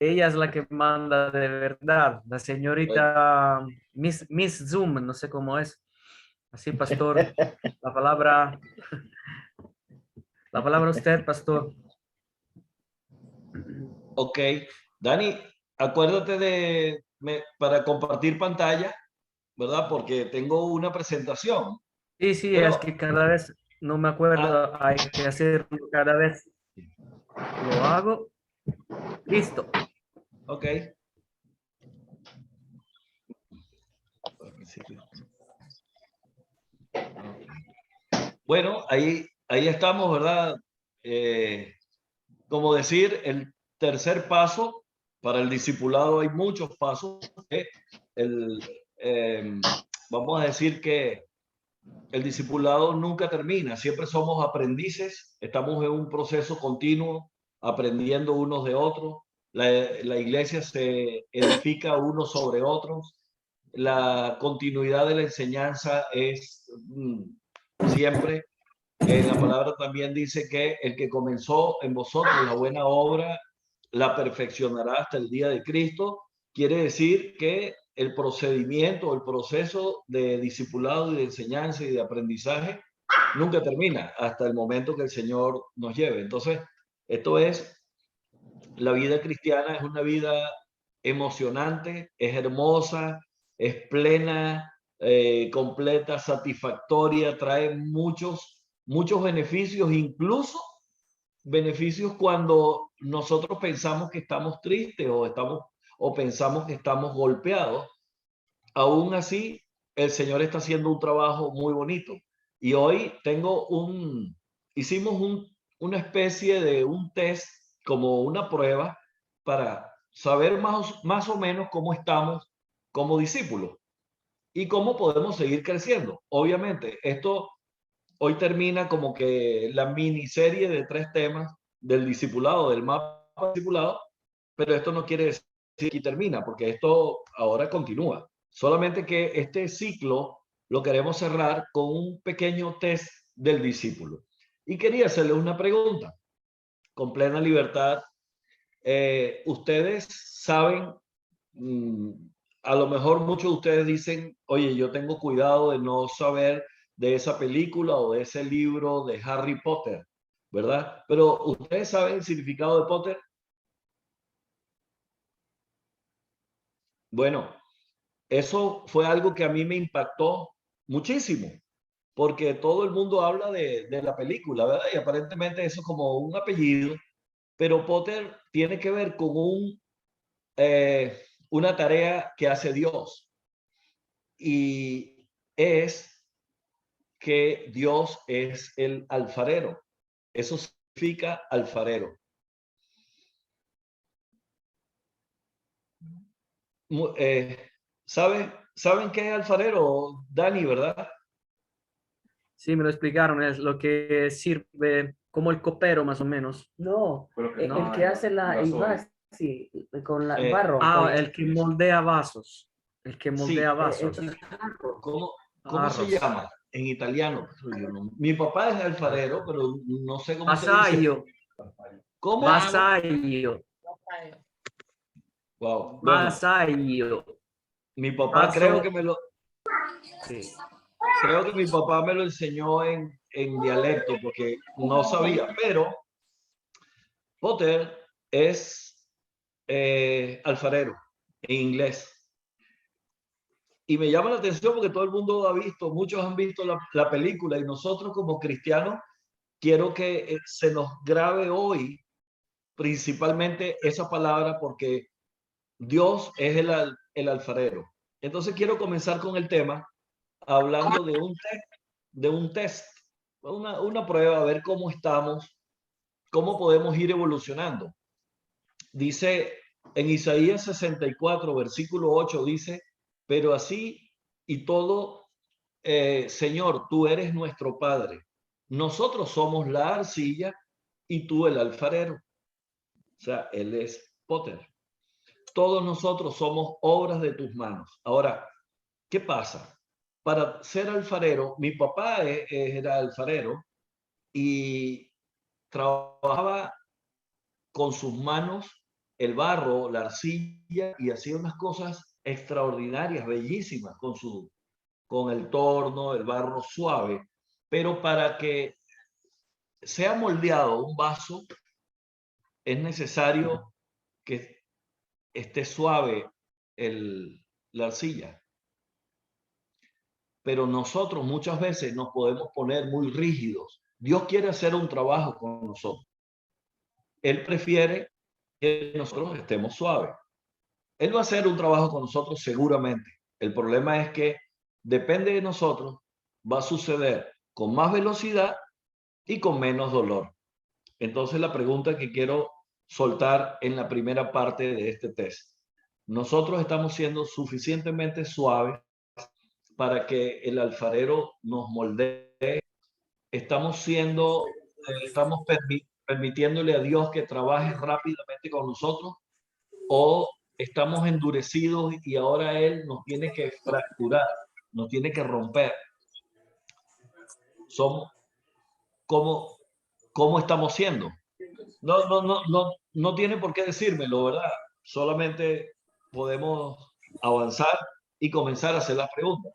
ella es la que manda de verdad, la Bueno, señorita Miss Zoom, no sé cómo es. Así, pastor, la palabra, la palabra usted, pastor. ok. Dani, acuérdate para compartir pantalla, ¿verdad? Porque tengo una presentación, Sí, sí, es pero, que cada vez, no me ah, acuerdo, hay que hacerlo cada vez. Lo hago, listo. ok. Bueno, ahí estamos, ¿verdad? Como decir, el tercer paso para el discipulado hay muchos pasos. El, eh, Vamos a decir que el discipulado nunca termina, siempre somos aprendices, estamos en un proceso continuo, aprendiendo unos de otros. La iglesia se edifica unos sobre otros. La continuidad de la enseñanza es siempre. En la palabra también dice que el que comenzó en vosotros la buena obra la perfeccionará hasta el día de Cristo. Quiere decir que el procedimiento, el proceso de discipulado y de enseñanza y de aprendizaje nunca termina hasta el momento que el Señor nos lleve. Entonces, esto es, la vida cristiana es una vida emocionante, es hermosa, es plena, completa, satisfactoria, trae muchos beneficios, incluso beneficios cuando nosotros pensamos que estamos tristes o pensamos que estamos golpeados. Aún así, el Señor está haciendo un trabajo muy bonito. Y hoy hicimos una especie de un test, como una prueba, para saber más o menos cómo estamos como discípulos y cómo podemos seguir creciendo. Obviamente, esto hoy termina como que la miniserie de 3 temas del discipulado, del mapa discipulado, pero esto no quiere decir que aquí termina, porque esto ahora continúa. Solamente que este ciclo lo queremos cerrar con un pequeño test del discípulo. Y quería hacerle una pregunta con plena libertad. Ustedes saben, mm, a lo mejor muchos de ustedes dicen, oye, yo tengo cuidado de no saber de esa película o de ese libro de Harry Potter, ¿verdad? Pero ustedes saben el significado de Potter. Bueno, eso fue algo que a mí me impactó muchísimo, porque todo el mundo habla de la película, ¿verdad? Y aparentemente eso es como un apellido, pero Potter tiene que ver con eh, una tarea que hace Dios y es que Dios es el alfarero. Eso significa alfarero. Mu- eh, ¿Saben qué es alfarero, Dani, verdad? Sí, me lo explicaron, es lo que sirve como el copero más o menos. No, Pero que el no, que hace el vaso, sí, con la barro, Ah, con el que moldea vasos. El que moldea Sí, vasos. el jarro. ¿cómo se Arroz. llama en italiano? Mi papá es alfarero, pero no sé cómo se dice. Vasallo. ¿Cómo? Vasallo. Wow. Bueno, Vasallo. mi papá Vaso. Sí. creo que mi papá me lo enseñó en dialecto porque no sabía, pero Potter es alfarero en inglés. Y me llama la atención porque todo el mundo ha visto, muchos han visto la película y nosotros como cristianos quiero que se nos grabe hoy principalmente esa palabra porque Dios es el alfarero. Entonces quiero comenzar con el tema hablando de un test, una prueba, a ver cómo estamos, cómo podemos ir evolucionando. Dice en Isaías 64, versículo 8, dice, pero así y todo, Señor, tú eres nuestro Padre. Nosotros somos la arcilla y tú el alfarero. O sea, Él es Potter. Todos nosotros somos obras de tus manos. Ahora, ¿qué pasa? Para ser alfarero, mi papá era alfarero y trabajaba con sus manos el barro, la arcilla, y hacía unas cosas extraordinarias, bellísimas, con el torno, el barro suave. Pero para que sea moldeado un vaso, es necesario que esté suave la arcilla. Pero nosotros muchas veces nos podemos poner muy rígidos. Dios quiere hacer un trabajo con nosotros. Él prefiere que nosotros estemos suaves. Él va a hacer un trabajo con nosotros seguramente. El problema es que depende de nosotros, va a suceder con más velocidad y con menos dolor. Entonces la pregunta que quiero soltar en la primera parte de este test. Nosotros estamos siendo suficientemente suaves para que el alfarero nos moldee. Estamos permitiéndole a Dios que trabaje rápidamente con nosotros, o estamos endurecidos y ahora Él nos tiene que fracturar, nos tiene que romper. Somos ¿cómo estamos siendo? No tiene por qué decírmelo, ¿verdad? Solamente podemos avanzar y comenzar a hacer las preguntas.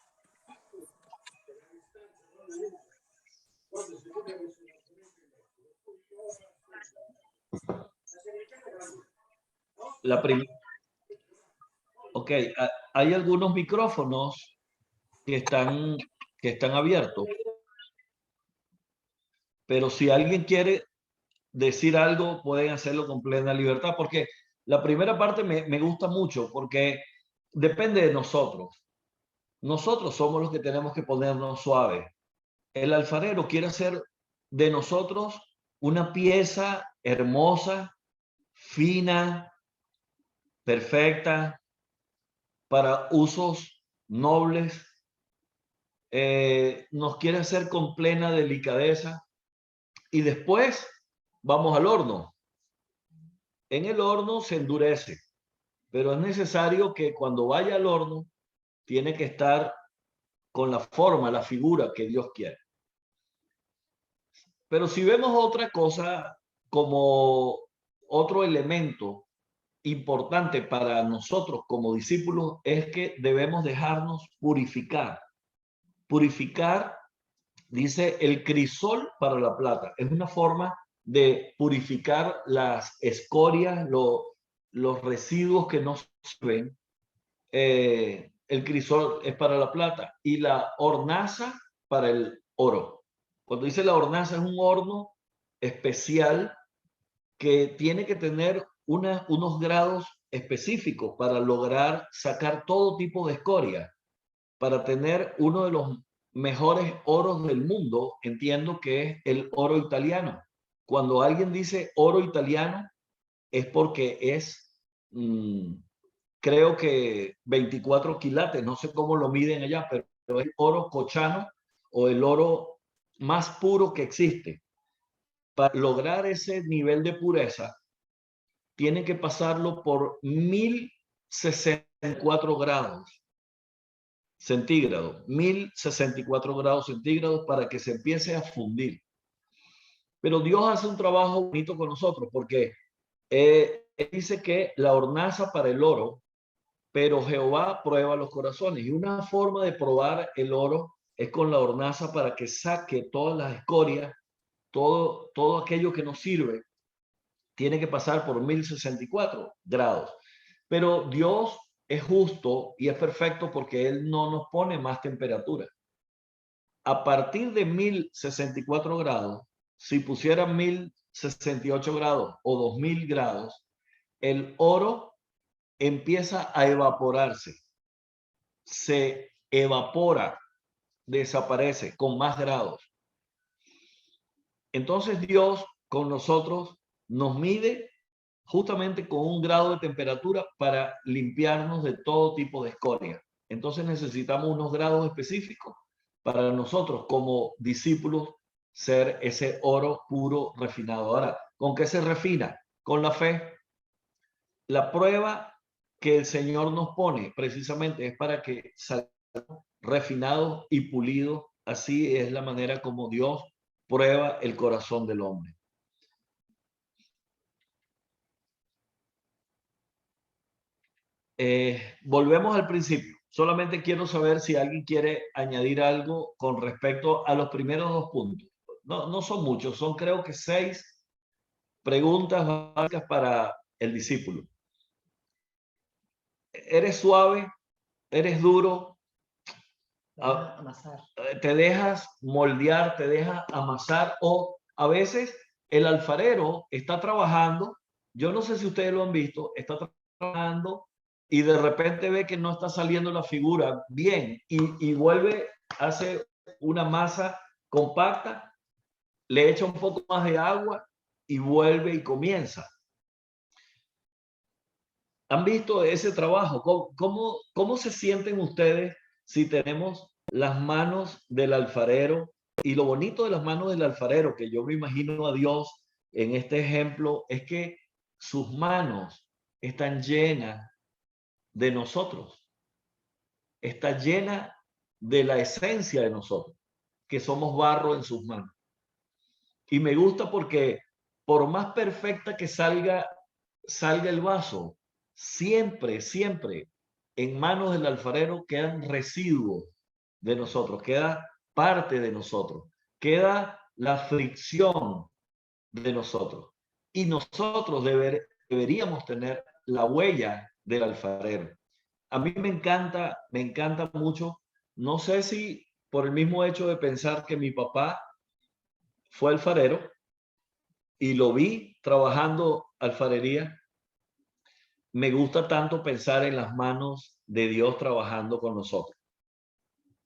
Ok, hay algunos micrófonos que están abiertos, pero si alguien quiere decir algo, pueden hacerlo con plena libertad, porque la primera parte me gusta mucho, porque depende de nosotros. Nosotros somos los que tenemos que ponernos suaves. El alfarero quiere hacer de nosotros una pieza hermosa, fina, perfecta, para usos nobles. Nos quiere hacer con plena delicadeza, y después vamos al horno. En el horno se endurece, pero es necesario que cuando vaya al horno tiene que estar con la forma, la figura que Dios quiere. Pero si vemos otra cosa como otro elemento importante para nosotros como discípulos, es que debemos dejarnos purificar. Purificar, dice el crisol para la plata. Es una forma de purificar las escorias, los residuos que no sirven. El crisol es para la plata y la hornaza para el oro. Cuando dice la hornaza, es un horno especial que tiene que tener unos grados específicos para lograr sacar todo tipo de escoria, para tener uno de los mejores oros del mundo. Entiendo que es el oro italiano. Cuando alguien dice oro italiano, es porque es, creo que 24 quilates, no sé cómo lo miden allá, pero es oro cochano, o el oro más puro que existe. Para lograr ese nivel de pureza, tiene que pasarlo por 1064 grados centígrados, 1064 grados centígrados, para que se empiece a fundir. Pero Dios hace un trabajo bonito con nosotros, porque dice que la hornaza para el oro, pero Jehová prueba los corazones. Y una forma de probar el oro es con la hornaza, para que saque todas las escorias, todo aquello que no sirve. Tiene que pasar por 1064 grados. Pero Dios es justo y es perfecto, porque Él no nos pone más temperatura. A partir de 1064 grados, si pusieran 1068 grados o 2000 grados, el oro empieza a evaporarse. Se evapora, desaparece con más grados. Entonces Dios con nosotros nos mide justamente con un grado de temperatura para limpiarnos de todo tipo de escoria. Entonces necesitamos unos grados específicos para nosotros como discípulos ser ese oro puro, refinado. Ahora, ¿con qué se refina? Con la fe. La prueba que el Señor nos pone precisamente es para que salgamos refinados y pulidos. Así es la manera como Dios prueba el corazón del hombre. volvemos al principio. Solamente quiero saber si alguien quiere añadir algo con respecto a los primeros 2 puntos. No son muchos, son creo que 6 preguntas básicas para el discípulo. ¿Eres suave? ¿Eres duro? Amasar. ¿Te dejas moldear? ¿Te dejas amasar? O a veces el alfarero está trabajando, yo no sé si ustedes lo han visto, está trabajando y de repente ve que no está saliendo la figura bien y vuelve, hace una masa compacta, le echa un poco más de agua y vuelve y comienza. ¿Han visto ese trabajo? ¿Cómo se sienten ustedes si tenemos las manos del alfarero? Y lo bonito de las manos del alfarero, que yo me imagino a Dios en este ejemplo, es que sus manos están llenas de nosotros. Está llena de la esencia de nosotros, que somos barro en sus manos. Y me gusta porque por más perfecta que salga el vaso, siempre en manos del alfarero quedan residuos de nosotros, queda parte de nosotros, queda la fricción de nosotros. Y nosotros deberíamos tener la huella del alfarero. A mí me encanta mucho, no sé si por el mismo hecho de pensar que mi papá fue alfarero y lo vi trabajando alfarería, me gusta tanto pensar en las manos de Dios trabajando con nosotros.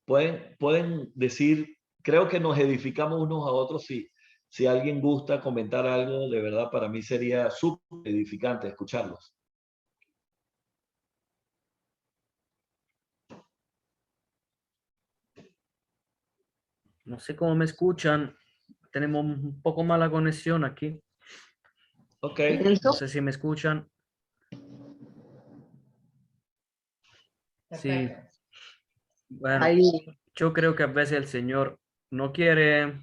Pueden decir, creo que nos edificamos unos a otros. Si alguien gusta comentar algo, de verdad para mí sería súper edificante escucharlos. No sé cómo me escuchan. Tenemos un poco mala conexión aquí. Ok. No sé si me escuchan. Sí. Bueno, yo creo que a veces el Señor no quiere.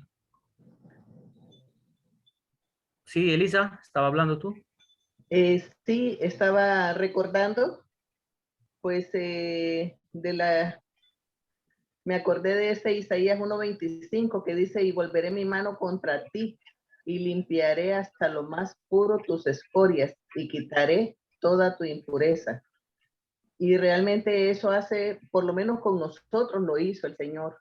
Sí, Elisa, ¿estaba hablando tú? Sí, estaba recordando, pues, me acordé de ese Isaías 1:25 que dice, y volveré mi mano contra ti y limpiaré hasta lo más puro tus escorias y quitaré toda tu impureza. Y realmente eso hace, por lo menos con nosotros lo hizo el Señor.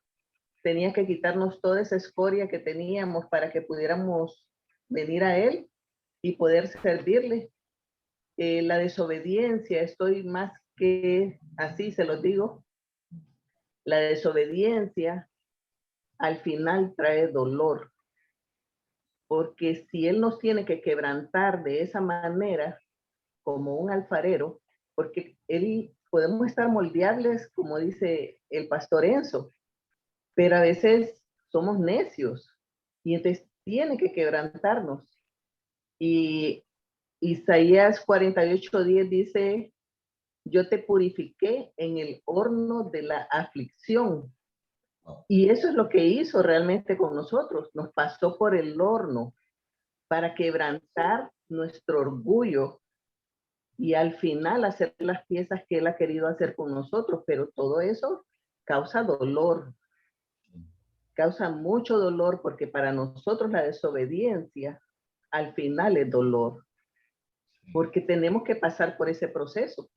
Tenía que quitarnos toda esa escoria que teníamos para que pudiéramos venir a Él y poder servirle. La desobediencia, estoy más que así, se los digo, la desobediencia al final trae dolor, porque si Él nos tiene que quebrantar de esa manera, como un alfarero, porque podemos estar moldeables, como dice el pastor Enzo, pero a veces somos necios y entonces tiene que quebrantarnos. Y Isaías 48:10 dice, yo te purifiqué en el horno de la aflicción. Y eso es lo que hizo realmente con nosotros. Nos pasó por el horno para quebrantar nuestro orgullo y al final hacer las piezas que Él ha querido hacer con nosotros. Pero todo eso causa dolor, causa mucho dolor, porque para nosotros la desobediencia al final es dolor, porque tenemos que pasar por ese proceso.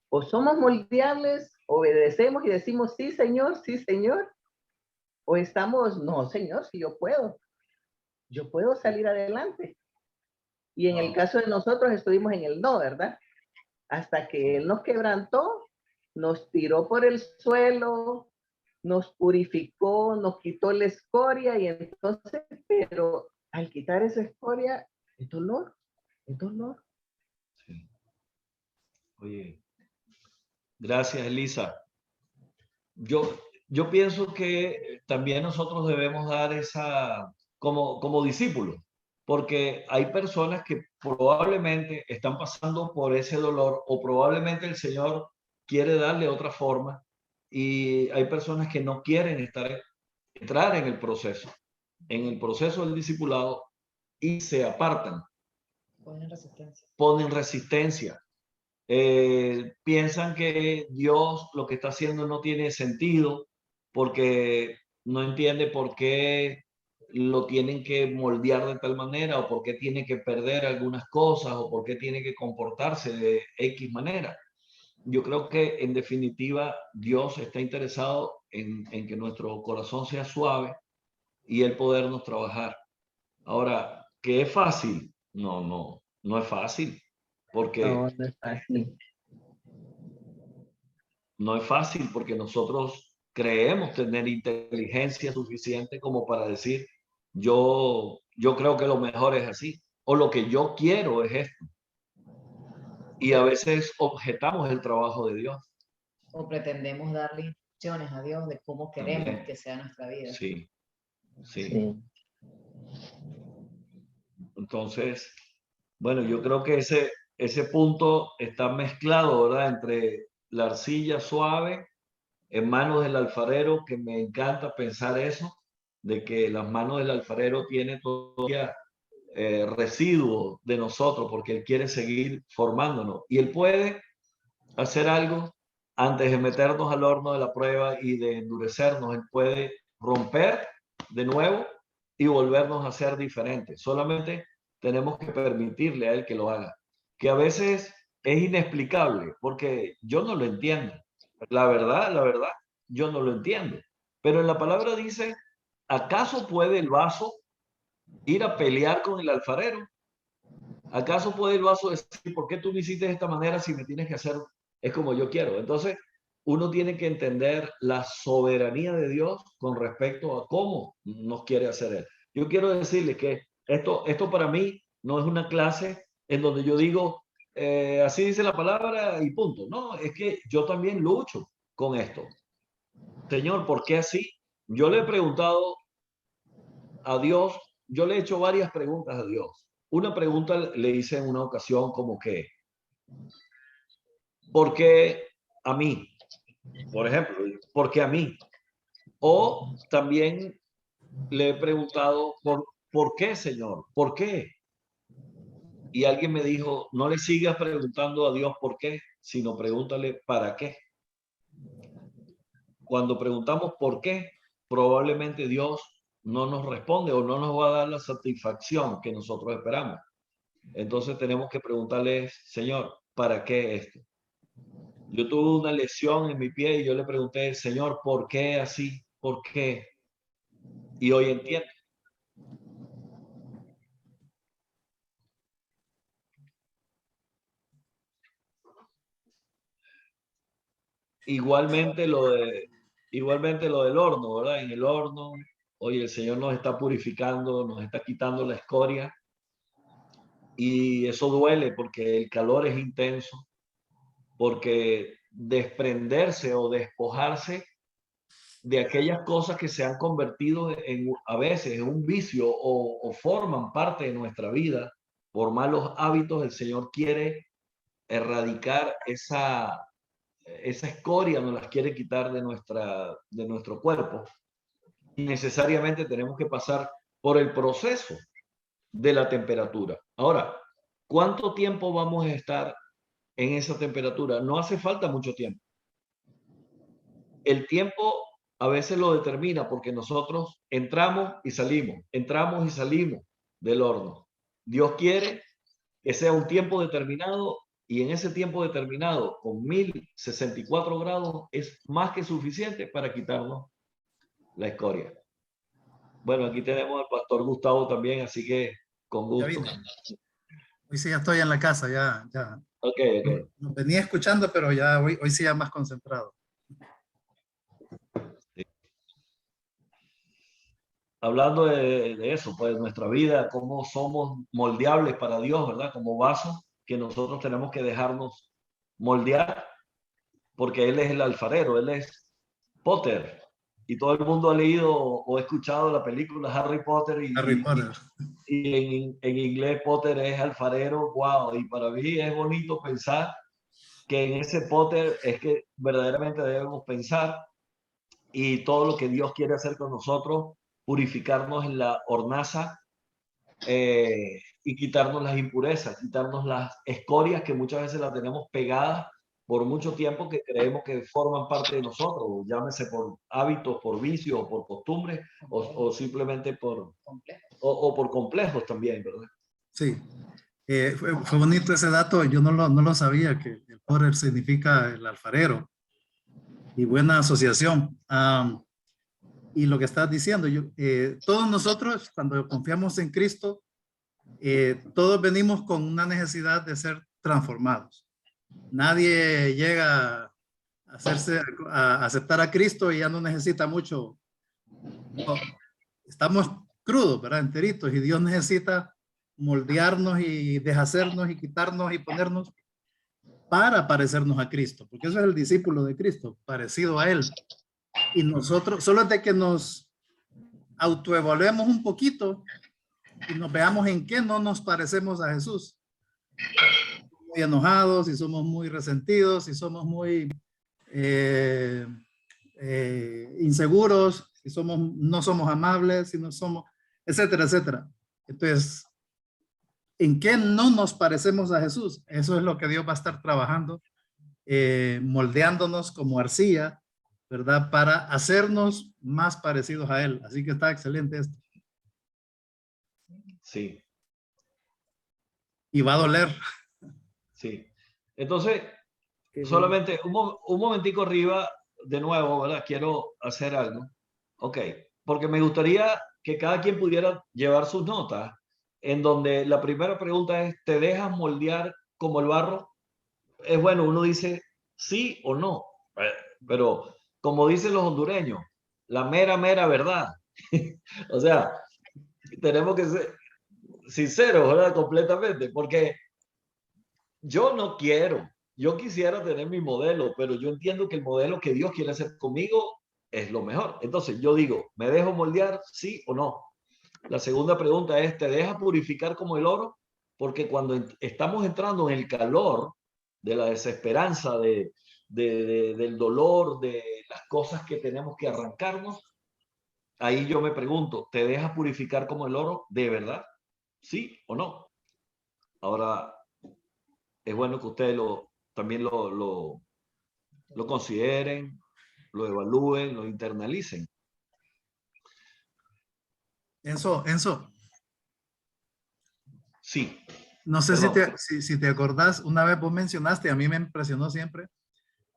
O somos moldeables, obedecemos y decimos, sí, Señor, o estamos, no, Señor, si yo puedo salir adelante. Y en el caso de nosotros estuvimos en el no, ¿verdad? Hasta que Él nos quebrantó, nos tiró por el suelo, nos purificó, nos quitó la escoria y entonces, pero al quitar esa escoria, es dolor, es dolor. Sí. Oye, gracias, Elisa. Yo pienso que también nosotros debemos dar esa, como discípulos, porque hay personas que probablemente están pasando por ese dolor o probablemente el Señor quiere darle otra forma y hay personas que no quieren entrar en el proceso del discipulado y se apartan. Ponen resistencia. piensan que Dios lo que está haciendo no tiene sentido porque no entiende por qué lo tienen que moldear de tal manera o por qué tiene que perder algunas cosas o por qué tiene que comportarse de X manera. Yo creo que en definitiva Dios está interesado en que nuestro corazón sea suave y el podernos trabajar. Ahora, ¿que es fácil? No es fácil, porque No, no es fácil. no es fácil porque nosotros creemos tener inteligencia suficiente como para decir, yo creo que lo mejor es así, o lo que yo quiero es esto. Y a veces objetamos el trabajo de Dios. O pretendemos darle instrucciones a Dios de cómo queremos También. que sea nuestra vida. Sí, sí. Sí. Entonces, bueno, yo creo que ese punto está mezclado, ¿verdad? Entre la arcilla suave en manos del alfarero, que me encanta pensar eso, de que las manos del alfarero tienen todavía residuos de nosotros, porque él quiere seguir formándonos. Y él puede hacer algo antes de meternos al horno de la prueba y de endurecernos. Él puede romper de nuevo y volvernos a ser diferentes. Solamente tenemos que permitirle a él que lo haga, que a veces es inexplicable, porque yo no lo entiendo. La verdad, yo no lo entiendo. Pero en la palabra dice, ¿acaso puede el vaso ir a pelear con el alfarero? ¿Acaso puede el vaso decir, ¿por qué tú me hiciste de esta manera si me tienes que hacer es como yo quiero? Entonces, uno tiene que entender la soberanía de Dios con respecto a cómo nos quiere hacer Él. Yo quiero decirle que esto para mí no es una clase en donde yo digo, así dice la palabra y punto. No, es que yo también lucho con esto. Señor, ¿por qué así? Yo le he preguntado a Dios, yo le he hecho varias preguntas a Dios. Una pregunta le hice en una ocasión como que, ¿por qué a mí? Por ejemplo, ¿por qué a mí? O también le he preguntado, ¿por qué, Señor? ¿Por qué? Y alguien me dijo, no le sigas preguntando a Dios por qué, sino pregúntale para qué. Cuando preguntamos por qué, probablemente Dios no nos responde o no nos va a dar la satisfacción que nosotros esperamos. Entonces tenemos que preguntarle, Señor, ¿para qué esto? Yo tuve una lesión en mi pie y yo le pregunté, Señor, ¿por qué así? ¿Por qué? Y hoy entiendo. Igualmente igualmente lo del horno, ¿verdad? En el horno, hoy el Señor nos está purificando, nos está quitando la escoria y eso duele porque el calor es intenso, porque desprenderse o despojarse de aquellas cosas que se han convertido a veces en un vicio o forman parte de nuestra vida por malos hábitos, el Señor quiere erradicar esa escoria, nos las quiere quitar de nuestro cuerpo. Y necesariamente tenemos que pasar por el proceso de la temperatura. Ahora, ¿cuánto tiempo vamos a estar en esa temperatura? No hace falta mucho tiempo. El tiempo a veces lo determina porque nosotros entramos y salimos del horno. Dios quiere que sea un tiempo determinado y en ese tiempo determinado, con 1064 grados, es más que suficiente para quitarnos la escoria. Bueno, aquí tenemos al pastor Gustavo también, así que con Ya gusto. vine. Hoy sí ya estoy en la casa, ya. Ok. Nos venía escuchando, pero ya hoy sí ya más concentrado. Sí. Hablando de eso, pues nuestra vida, cómo somos moldeables para Dios, ¿verdad? Como vasos que nosotros tenemos que dejarnos moldear, porque Él es el alfarero, Él es Potter. Y todo el mundo ha leído o escuchado la película Harry Potter Harry Potter. y en inglés Potter es alfarero, wow. Y para mí es bonito pensar que en ese Potter es que verdaderamente debemos pensar y todo lo que Dios quiere hacer con nosotros, purificarnos en la hornaza y quitarnos las impurezas, quitarnos las escorias que muchas veces las tenemos pegadas por mucho tiempo que creemos que forman parte de nosotros, llámese por hábitos, por vicios, o por costumbres, o simplemente por complejos también, ¿verdad? Sí. Fue bonito ese dato, yo no lo sabía, que el potter significa el alfarero y buena asociación. Y lo que estás diciendo, todos nosotros cuando confiamos en Cristo, todos venimos con una necesidad de ser transformados. Nadie llega a aceptar a Cristo y ya no necesita mucho. No, estamos crudos, ¿verdad? Enteritos, y Dios necesita moldearnos y deshacernos y quitarnos y ponernos para parecernos a Cristo, porque eso es el discípulo de Cristo, parecido a Él. Y nosotros, solo es de que nos autoevaluemos un poquito y nos veamos en qué no nos parecemos a Jesús. Muy enojados, y somos muy resentidos, y somos muy inseguros, si no somos amables, si no somos, etcétera, etcétera. Entonces, ¿en qué no nos parecemos a Jesús? Eso es lo que Dios va a estar trabajando, moldeándonos como arcilla, ¿verdad? Para hacernos más parecidos a Él. Así que está excelente esto. Sí. Y va a doler. Sí. Entonces, solamente un momentico arriba, de nuevo, ¿verdad? Quiero hacer algo. Ok, porque me gustaría que cada quien pudiera llevar sus notas, en donde la primera pregunta es, ¿te dejas moldear como el barro? Es bueno, uno dice sí o no, pero como dicen los hondureños, la mera verdad. O sea, tenemos que ser sinceros, ¿verdad? Completamente, porque yo no quiero, yo quisiera tener mi modelo, pero yo entiendo que el modelo que Dios quiere hacer conmigo es lo mejor. Entonces yo digo, ¿me dejo moldear, sí o no? La segunda pregunta es, ¿te dejas purificar como el oro? Porque cuando estamos entrando en el calor de la desesperanza, del dolor, de las cosas que tenemos que arrancarnos, ahí yo me pregunto, ¿te dejas purificar como el oro de verdad? ¿Sí o no? Ahora, es bueno que ustedes también lo consideren, lo evalúen, lo internalicen. Enzo. Sí. No sé si te acordás, una vez vos mencionaste, a mí me impresionó siempre,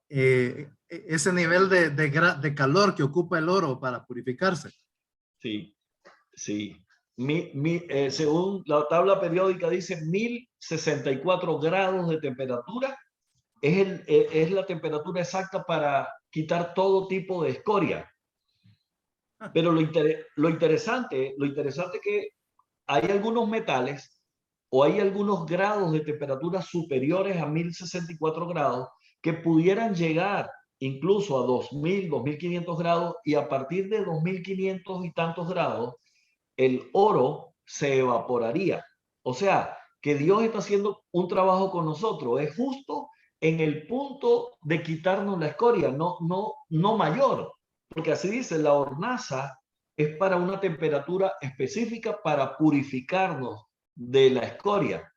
ese nivel de calor que ocupa el oro para purificarse. Sí, sí. Según la tabla periódica dice 1064 grados de temperatura es la temperatura exacta para quitar todo tipo de escoria. Pero lo interesante es que hay algunos metales o hay algunos grados de temperatura superiores a 1064 grados que pudieran llegar incluso a 2000, 2500 grados, y a partir de 2500 y tantos grados el oro se evaporaría. O sea, que Dios está haciendo un trabajo con nosotros. Es justo en el punto de quitarnos la escoria, no mayor. Porque así dice, la hornaza es para una temperatura específica para purificarnos de la escoria.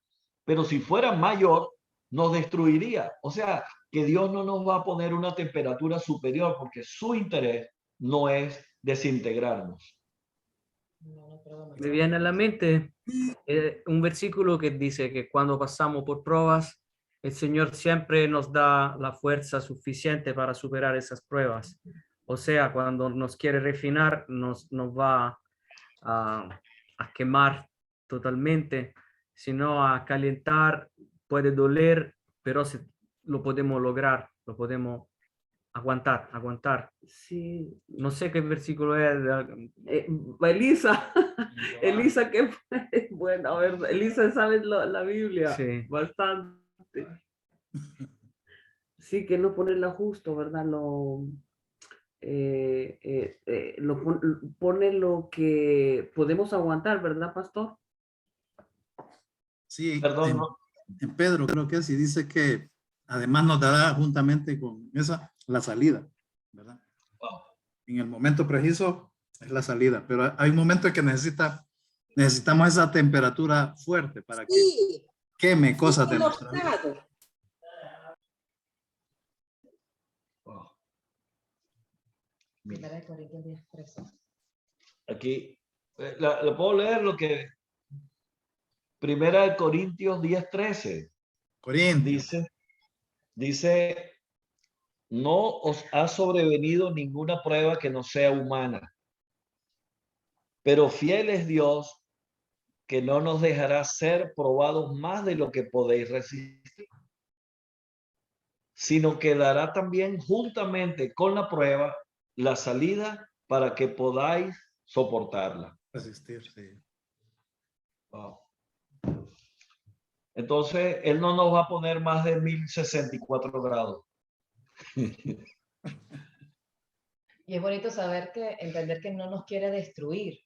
Pero si fuera mayor, nos destruiría. O sea, que Dios no nos va a poner una temperatura superior porque su interés no es desintegrarnos. Me viene a la mente un versículo que dice que cuando pasamos por pruebas, el Señor siempre nos da la fuerza suficiente para superar esas pruebas. O sea, cuando nos quiere refinar, nos va a quemar totalmente, sino a calentar. Puede doler, pero lo podemos lograr, lo podemos aguantar. Sí, no sé qué versículo es. Elisa, Elisa, qué bueno, a ver, Elisa, ¿sabes la Biblia? Sí. Bastante. Sí, que no ponerla justo, ¿verdad? Pone lo que podemos aguantar, ¿verdad, pastor? Sí, Perdón, ¿no? en Pedro creo que sí dice que además nos dará juntamente con esa la salida, ¿verdad? Wow. En el momento preciso es la salida, pero hay un momento en que necesita Necesitamos esa temperatura fuerte para que Sí, queme cosas de nuestra vida. enojado. Wow. Primera de Corintios 10:13. Aquí, ¿lo puedo leer lo que? Primera de Corintios 10:13. Corintios. Dice, no os ha sobrevenido ninguna prueba que no sea humana, pero fiel es Dios, que no nos dejará ser probados más de lo que podéis resistir, sino que dará también juntamente con la prueba la salida para que podáis soportarla. Resistir, sí. Wow. Entonces, él no nos va a poner más de 1064 grados. Y es bonito saber que, entender que no nos quiere destruir,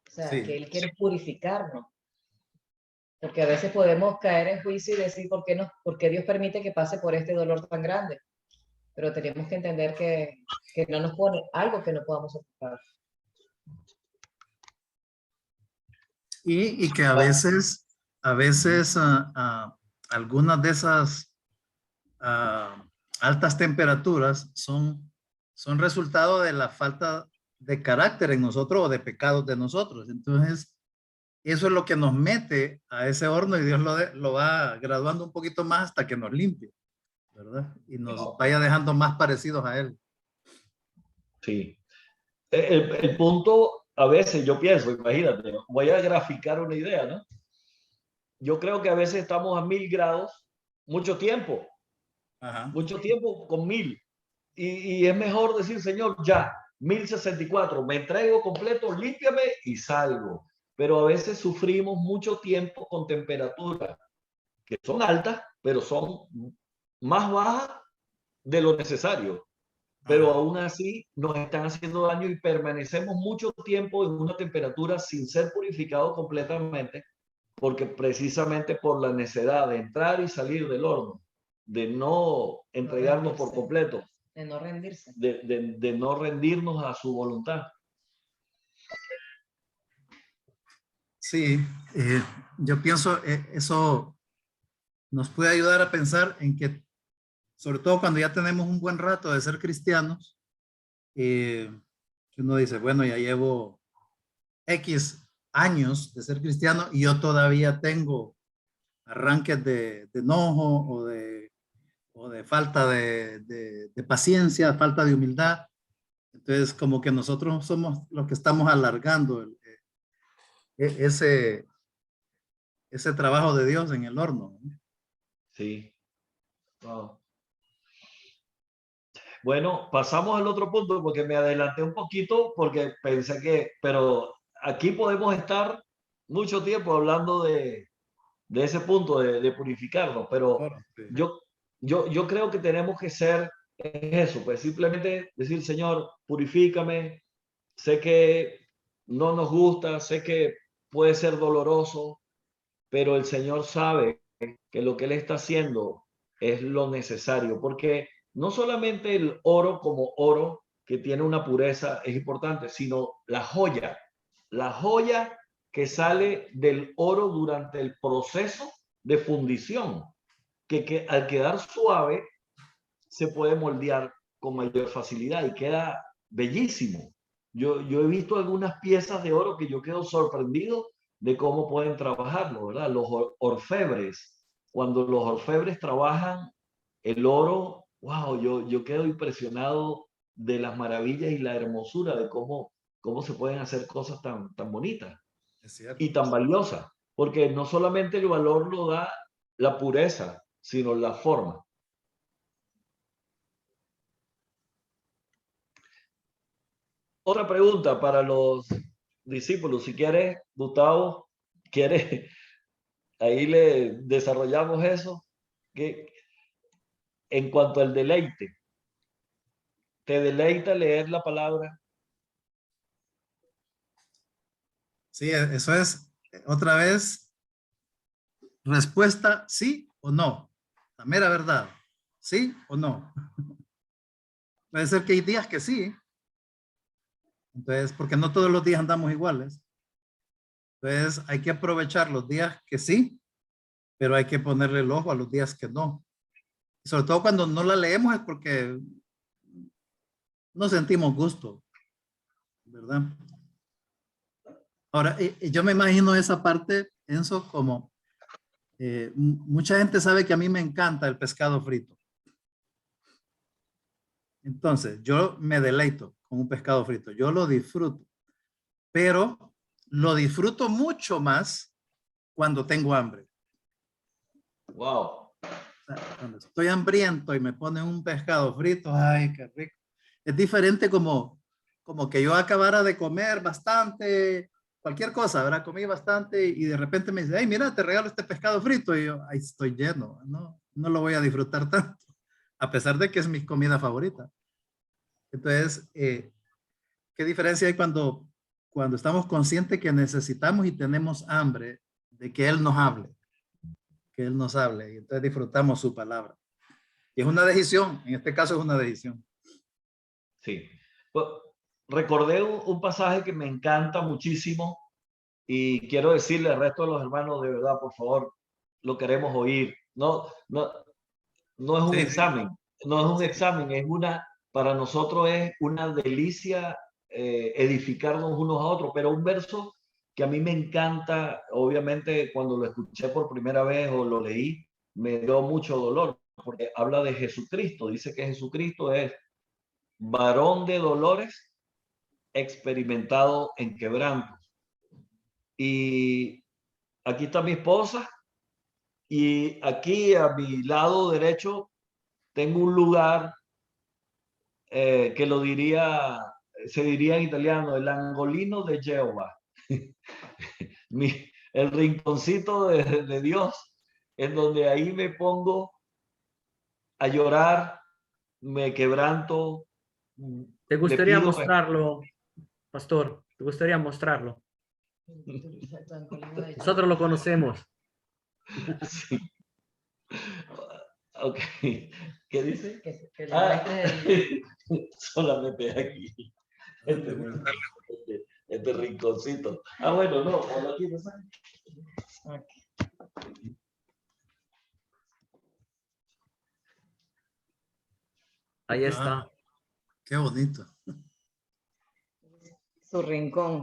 o sea, Sí. que Él quiere purificarnos. Porque a veces podemos caer en juicio y decir, ¿por qué Dios permite que pase por este dolor tan grande? Pero tenemos que entender que no nos pone algo que no podamos soportar. Y que a veces algunas de esas altas temperaturas son resultado de la falta de carácter en nosotros o de pecados de nosotros. Entonces, eso es lo que nos mete a ese horno y Dios lo va graduando un poquito más hasta que nos limpie, ¿verdad? Y nos vaya dejando más parecidos a Él. Sí. El punto, a veces yo pienso, imagínate, voy a graficar una idea, ¿no? Yo creo que a veces estamos a 1000 grados, mucho tiempo con 1000. Y es mejor decir, Señor, ya, 1064, me entrego completo, límpiame y salgo. Pero a veces sufrimos mucho tiempo con temperaturas que son altas, pero son más bajas de lo necesario. Pero aún así nos están haciendo daño y permanecemos mucho tiempo en una temperatura sin ser purificados completamente, porque precisamente por la necesidad de entrar y salir del horno, de no entregarnos por completo, De no rendirse. de no rendirnos a su voluntad. Sí, yo pienso eso nos puede ayudar a pensar en que, sobre todo cuando ya tenemos un buen rato de ser cristianos, uno dice, bueno, ya llevo X años de ser cristiano y yo todavía tengo arranques de enojo o de falta de paciencia, falta de humildad. Entonces, como que nosotros somos los que estamos alargando ese trabajo de Dios en el horno, ¿no? Sí. Wow. Bueno, pasamos al otro punto porque me adelanté un poquito porque pensé que, pero aquí podemos estar mucho tiempo hablando de ese punto de purificarnos, pero Sí. yo creo que tenemos que ser eso, pues simplemente decir, Señor, purifícame, sé que no nos gusta, sé que puede ser doloroso, pero el Señor sabe que lo que Él está haciendo es lo necesario, porque no solamente el oro como oro, que tiene una pureza, es importante, sino la joya que sale del oro durante el proceso de fundición, que al quedar suave se puede moldear con mayor facilidad y queda bellísimo. Yo he visto algunas piezas de oro que yo quedo sorprendido de cómo pueden trabajarlo, ¿verdad? Los orfebres, cuando los orfebres trabajan el oro, wow, yo quedo impresionado de las maravillas y la hermosura de cómo se pueden hacer cosas tan bonitas y tan valiosas, porque no solamente el valor lo da la pureza, sino la forma. Otra pregunta para los discípulos, si quieres, Gustavo, ¿quieres? Ahí le desarrollamos eso, que en cuanto al deleite, ¿te deleita leer la palabra? Sí, eso es otra vez respuesta sí o no. La mera verdad, sí o no. Puede ser que hay días que sí. Entonces, porque no todos los días andamos iguales. Entonces hay que aprovechar los días que sí, pero hay que ponerle el ojo a los días que no. Sobre todo cuando no la leemos es porque no sentimos gusto, ¿verdad? Ahora, yo me imagino esa parte, Enzo, como mucha gente sabe que a mí me encanta el pescado frito. Entonces, yo me deleito con un pescado frito, yo lo disfruto, pero lo disfruto mucho más cuando tengo hambre. Wow. O sea, cuando estoy hambriento y me ponen un pescado frito, ay, qué rico. Es diferente como que yo acabara de comer bastante, cualquier cosa, ¿verdad? Comí bastante y de repente me dice, hey, mira, te regalo este pescado frito. Y yo, ay, estoy lleno, no lo voy a disfrutar tanto, a pesar de que es mi comida favorita. Entonces, ¿qué diferencia hay cuando estamos conscientes que necesitamos y tenemos hambre de que Él nos hable? Que Él nos hable y entonces disfrutamos su palabra. Y es una decisión, en este caso es una decisión. Sí. Pues, recordé un pasaje que me encanta muchísimo y quiero decirle al resto de los hermanos, de verdad, por favor, lo queremos oír. No es un Sí, sí. examen, no es un examen, para nosotros es una delicia edificarnos unos a otros, pero un verso que a mí me encanta, obviamente cuando lo escuché por primera vez o lo leí, me dio mucho dolor, porque habla de Jesucristo, dice que Jesucristo es varón de dolores, experimentado en quebrantos. Y aquí está mi esposa, y aquí a mi lado derecho tengo un lugar que se diría en italiano, el angolino de Jehová. El rinconcito de Dios, en donde ahí me pongo a llorar, me quebranto, ¿Te le gustaría pido. mostrarlo, pastor? ¿Te gustaría mostrarlo? Nosotros lo conocemos. Sí. Ok. ¿Qué dice? Que le muestres Solamente aquí. Este rinconcito. Bueno, no, por aquí no sale. Ahí Ah, está. qué bonito. su rincón.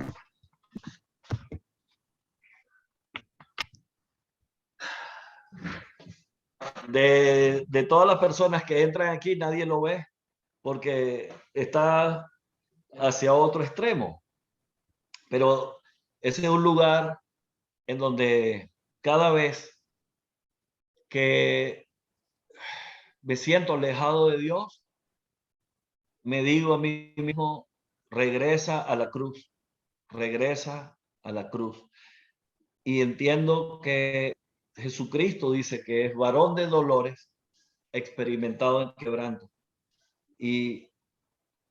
De todas las personas que entran aquí, nadie lo ve porque está hacia otro extremo. Pero ese es un lugar en donde cada vez que me siento alejado de Dios, me digo a mí mismo, regresa a la cruz, regresa a la cruz. Y entiendo que Jesucristo dice que es varón de dolores, experimentado en quebranto. Y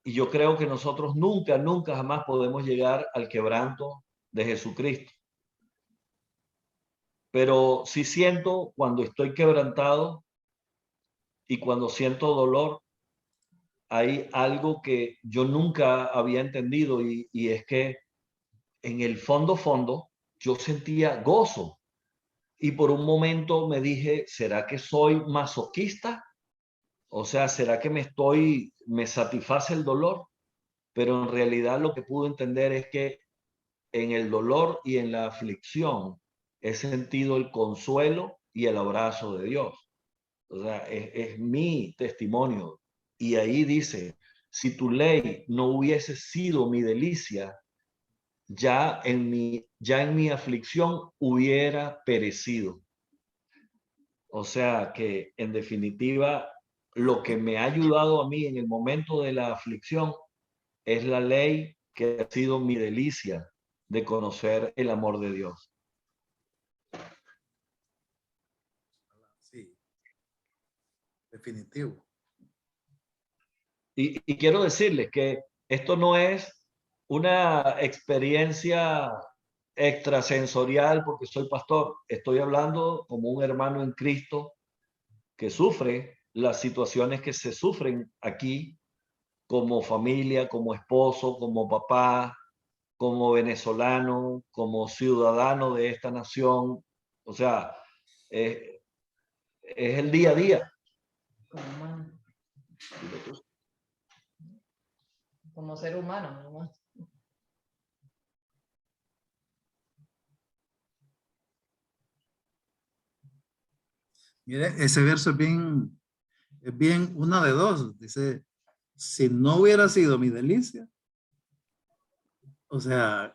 yo creo que nosotros nunca jamás podemos llegar al quebranto de Jesucristo. Pero sí siento cuando estoy quebrantado y cuando siento dolor, hay algo que yo nunca había entendido y es que en el fondo, yo sentía gozo. Y por un momento me dije, ¿será que soy masoquista? O sea, ¿será que me satisface el dolor? Pero en realidad lo que pude entender es que en el dolor y en la aflicción he sentido el consuelo y el abrazo de Dios. O sea, es mi testimonio. Y ahí dice, si tu ley no hubiese sido mi delicia, ya en mi aflicción hubiera perecido. O sea que en definitiva, lo que me ha ayudado a mí en el momento de la aflicción es la ley que ha sido mi delicia de conocer el amor de Dios. Sí, definitivo. Y quiero decirles que esto no es una experiencia extrasensorial porque soy pastor. Estoy hablando como un hermano en Cristo que sufre las situaciones que se sufren aquí como familia, como esposo, como papá, como venezolano, como ciudadano de esta nación. O sea, es el día a día. Como humano. Como ser humano, ¿no? Mire, ese verso es bien una de dos. Dice, si no hubiera sido mi delicia, o sea,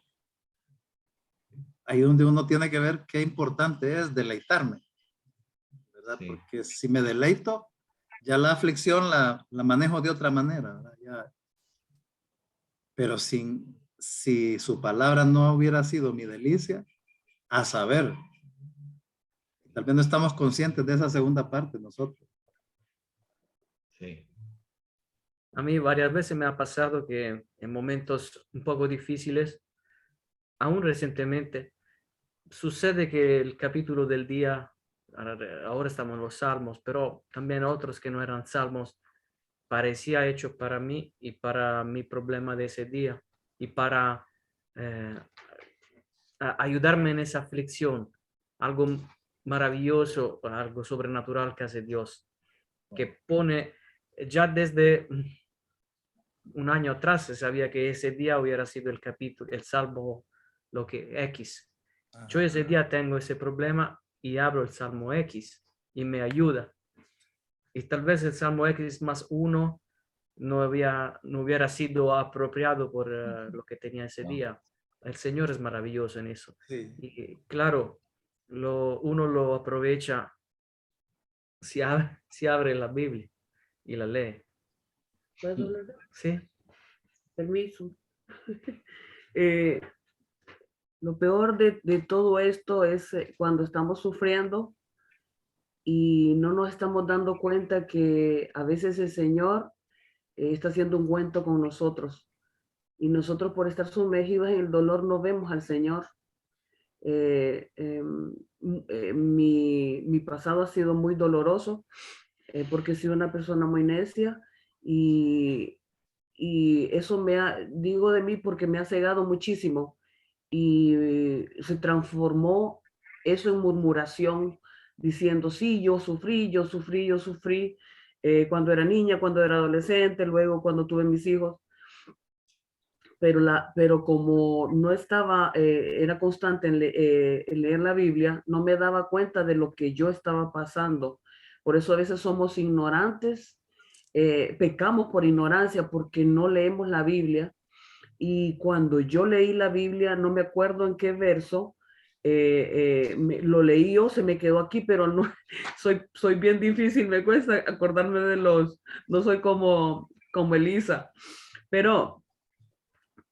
ahí donde uno tiene que ver qué importante es deleitarme, ¿verdad? Sí. Porque si me deleito, ya la aflicción la manejo de otra manera, ¿verdad? Ya. Pero si su palabra no hubiera sido mi delicia, a saber, tal vez no estamos conscientes de esa segunda parte nosotros. Sí. A mí varias veces me ha pasado que en momentos un poco difíciles, aún recientemente, sucede que el capítulo del día, ahora estamos en los salmos, pero también otros que no eran salmos, parecía hecho para mí y para mi problema de ese día y para eh, ayudarme en esa aflicción. Algo maravilloso, algo sobrenatural que hace Dios, que pone ya desde un año atrás se sabía que ese día hubiera sido el capítulo, el salmo, lo que X. Yo ese día tengo ese problema y abro el salmo X y me ayuda. Y tal vez el salmo X más uno no hubiera sido apropiado por lo que tenía ese día. El Señor es maravilloso en eso. Sí. Y claro, uno lo aprovecha si abre la Biblia y la lee. ¿Puedo leer? Sí. Permiso. Eh, lo peor de todo esto es cuando estamos sufriendo y no nos estamos dando cuenta que a veces el Señor está haciendo un cuento con nosotros y nosotros por estar sumergidos en el dolor no vemos al Señor. Mi pasado ha sido muy doloroso porque he sido una persona muy necia y eso digo de mí porque me ha cegado muchísimo y se transformó eso en murmuración diciendo, sí, yo sufrí, yo sufrí, yo sufrí cuando era niña, cuando era adolescente, luego cuando tuve mis hijos. Pero como no estaba, era constante en leer la Biblia, no me daba cuenta de lo que yo estaba pasando. Por eso a veces somos ignorantes, pecamos por ignorancia porque no leemos la Biblia. Y cuando yo leí la Biblia, no me acuerdo en qué verso, lo leí yo, se me quedó aquí, pero no, soy bien difícil, me cuesta acordarme no soy como Elisa, pero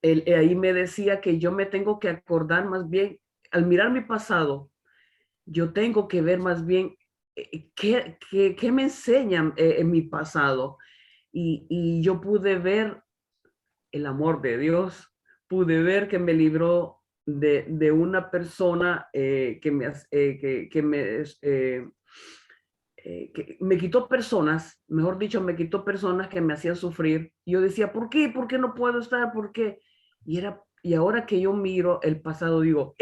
ahí me decía que yo me tengo que acordar más bien, al mirar mi pasado, yo tengo que ver más bien qué me enseñan en mi pasado. Y yo pude ver el amor de Dios, pude ver que me libró de una persona que me quitó personas, mejor dicho, me quitó personas que me hacían sufrir. Y yo decía, ¿por qué? ¿Por qué no puedo estar? ¿Por qué? Y ahora que yo miro el pasado, digo,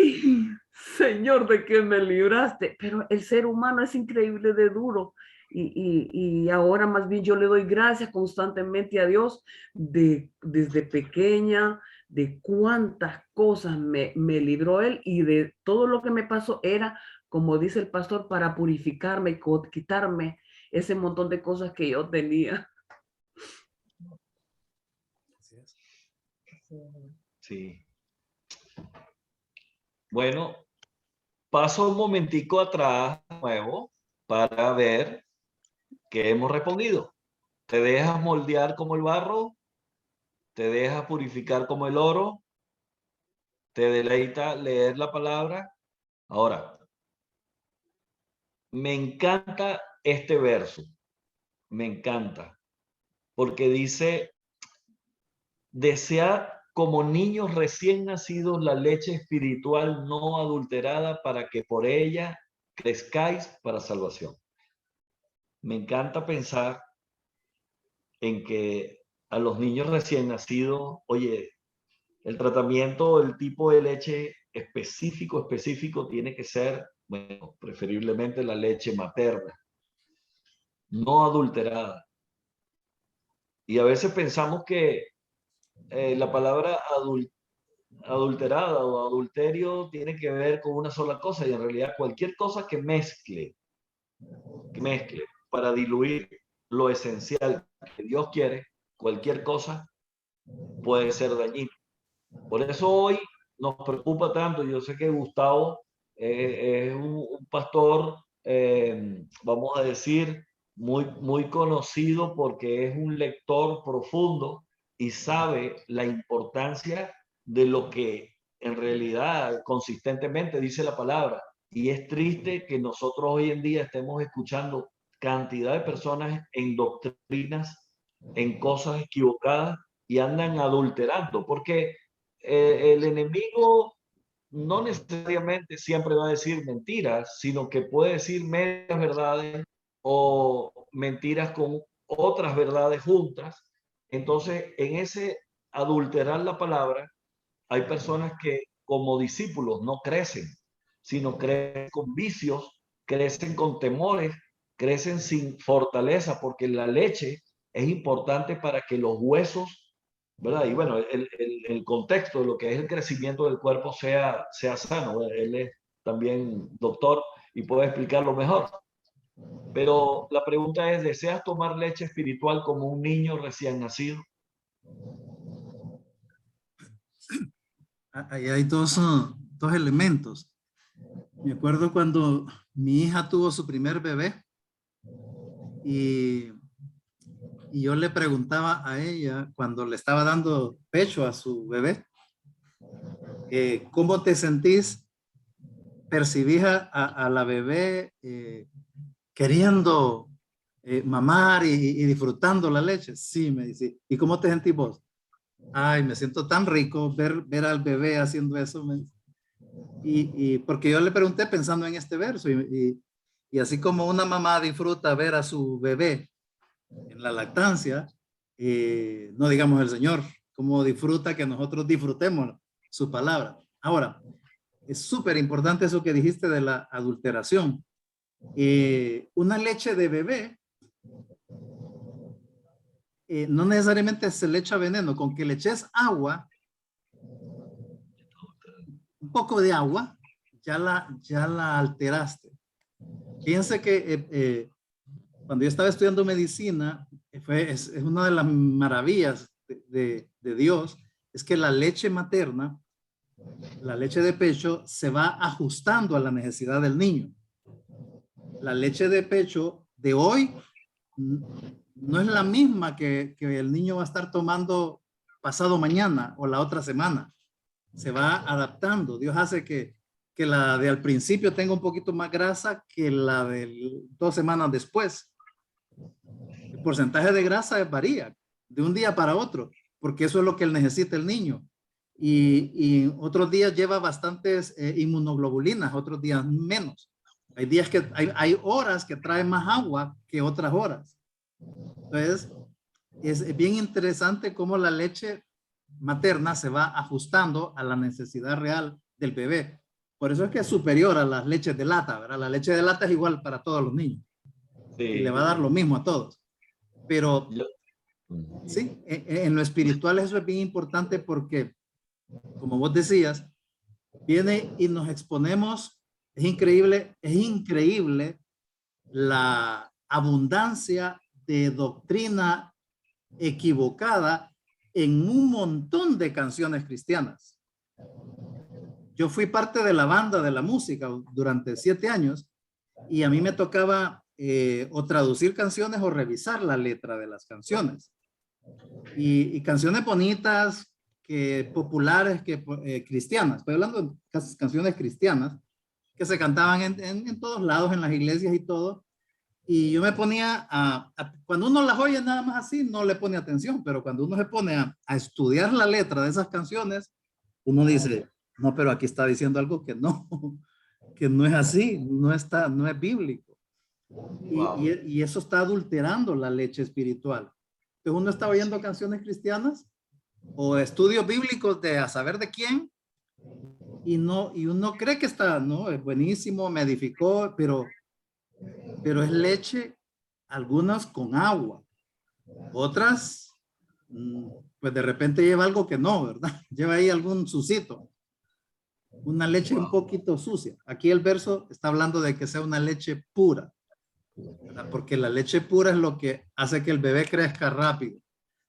Señor, ¿de qué me libraste? Pero el ser humano es increíble de duro. Y ahora más bien yo le doy gracias constantemente a Dios desde pequeña, de cuántas cosas me libró Él y de todo lo que me pasó era, como dice el pastor, para purificarme, quitarme ese montón de cosas que yo tenía. Así es. Sí. Bueno, paso un momentico atrás de nuevo para ver qué hemos respondido. ¿Te dejas moldear como el barro? ¿Te dejas purificar como el oro? ¿Te deleita leer la palabra? Ahora, me encanta este verso. Me encanta. Porque dice, desead como niños recién nacidos la leche espiritual no adulterada para que por ella crezcáis para salvación. Me encanta pensar en que a los niños recién nacidos, oye, El tratamiento, el tipo de leche específico tiene que ser, bueno, preferiblemente la leche materna, no adulterada. Y a veces pensamos que la palabra adulterada o adulterio tiene que ver con una sola cosa, y en realidad cualquier cosa que mezcle para diluir lo esencial que Dios quiere, cualquier cosa puede ser dañino. Por eso hoy nos preocupa tanto. Yo sé que Gustavo es un pastor, vamos a decir, muy conocido porque es un lector profundo y sabe la importancia de lo que en realidad consistentemente dice la palabra. Y es triste que nosotros hoy en día estemos escuchando cantidad de personas en doctrinas, en cosas equivocadas y andan adulterando, porque el enemigo no necesariamente siempre va a decir mentiras, sino que puede decir medias verdades o mentiras con otras verdades juntas. Entonces, en ese adulterar la palabra, hay personas que como discípulos no crecen, sino crecen con vicios, crecen con temores, crecen sin fortaleza, porque la leche es importante para que los huesos, ¿verdad? Y bueno, el contexto de lo que es el crecimiento del cuerpo sea sano. Él es también doctor y puede explicarlo mejor. Pero la pregunta es, ¿deseas tomar leche espiritual como un niño recién nacido? Ahí hay dos elementos. Me acuerdo cuando mi hija tuvo su primer bebé y yo le preguntaba a ella cuando le estaba dando pecho a su bebé, ¿cómo te sentís? ¿Percibís a la bebé queriendo mamar y disfrutando la leche? Sí, me dice. ¿Y cómo te sentís vos? Ay, me siento tan rico ver al bebé haciendo eso. Y porque yo le pregunté pensando en este verso y así como una mamá disfruta ver a su bebé en la lactancia, no digamos el Señor, como disfruta que nosotros disfrutemos su palabra. Ahora, es súper importante eso que dijiste de la adulteración. Una leche de bebé no necesariamente se le echa veneno, con que le eches agua, un poco de agua, ya la alteraste. Fíjense que cuando yo estaba estudiando medicina, es una de las maravillas de Dios, es que la leche materna, la leche de pecho, se va ajustando a la necesidad del niño. La leche de pecho de hoy no es la misma que el niño va a estar tomando pasado mañana o la otra semana. Se va adaptando. Dios hace que la de al principio tenga un poquito más grasa que la de 2 semanas después. El porcentaje de grasa varía de un día para otro, porque eso es lo que él necesita el niño. Y otros días lleva bastantes inmunoglobulinas, otros días menos. Hay días que hay horas que trae más agua que otras horas. Entonces, es bien interesante cómo la leche materna se va ajustando a la necesidad real del bebé. Por eso es que es superior a las leches de lata, ¿verdad? La leche de lata es igual para todos los niños. Sí. Y le va a dar lo mismo a todos. Pero sí, en lo espiritual eso es bien importante porque, como vos decías, viene y nos exponemos. Es increíble la abundancia de doctrina equivocada en un montón de canciones cristianas. Yo fui parte de la banda de la música durante 7 años y a mí me tocaba o traducir canciones o revisar la letra de las canciones. Y canciones bonitas, populares, cristianas. Estoy hablando de canciones cristianas que se cantaban en todos lados, en las iglesias y todo. Y yo me ponía cuando uno las oye nada más así, no le pone atención, pero cuando uno se pone a estudiar la letra de esas canciones, uno dice, no, pero aquí está diciendo algo que no es así, no es bíblico. Y eso está adulterando la leche espiritual. Entonces uno está oyendo canciones cristianas o estudios bíblicos de a saber de quién, y uno cree que está, no, es buenísimo, me edificó, pero es leche, algunas con agua, otras, pues de repente lleva algo que no, ¿verdad? Lleva ahí algún sucito, una leche un poquito sucia. Aquí el verso está hablando de que sea una leche pura, ¿verdad? Porque la leche pura es lo que hace que el bebé crezca rápido.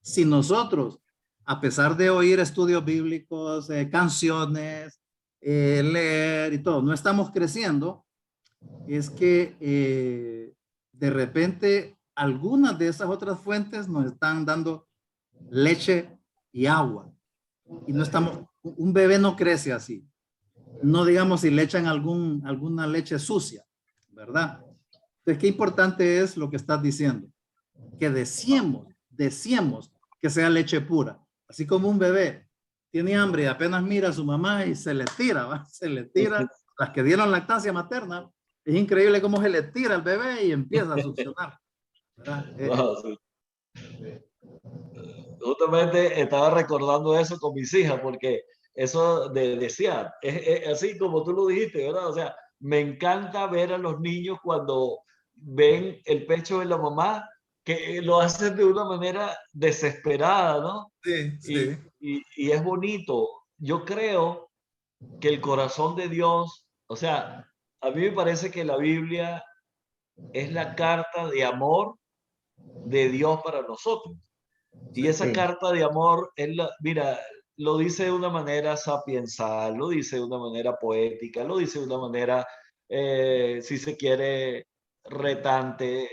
Si nosotros, a pesar de oír estudios bíblicos, canciones, leer y todo, no estamos creciendo, es que de repente algunas de esas otras fuentes nos están dando leche y agua. Y no estamos, un bebé no crece así. No digamos si le echan alguna leche sucia, ¿verdad? Entonces, qué importante es lo que estás diciendo. Que deseemos que sea leche pura. Así como un bebé tiene hambre y apenas mira a su mamá y se le tira, ¿va? Se le tira. Las que dieron lactancia materna, es increíble cómo se le tira al bebé y empieza a succionar, ¿verdad? Wow, sí. Justamente estaba recordando eso con mis hijas, porque eso de desear, es así como tú lo dijiste, ¿verdad? O sea, me encanta ver a los niños cuando ven el pecho de la mamá, que lo hacen de una manera desesperada, ¿no? Sí, Y, sí. y es bonito. Yo creo que el corazón de Dios, o sea, a mí me parece que la Biblia es la carta de amor de Dios para nosotros. Y esa Sí. carta de amor, mira, lo dice de una manera sapiensal, lo dice de una manera poética, lo dice de una manera, si se quiere, retante,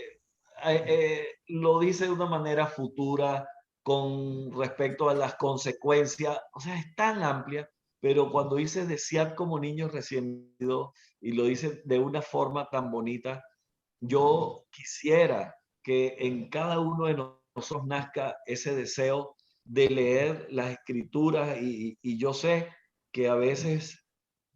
lo dice de una manera futura con respecto a las consecuencias, o sea, es tan amplia, pero cuando dice desear como niños recién nacidos y lo dice de una forma tan bonita, yo quisiera que en cada uno de nosotros nazca ese deseo de leer las escrituras y yo sé que a veces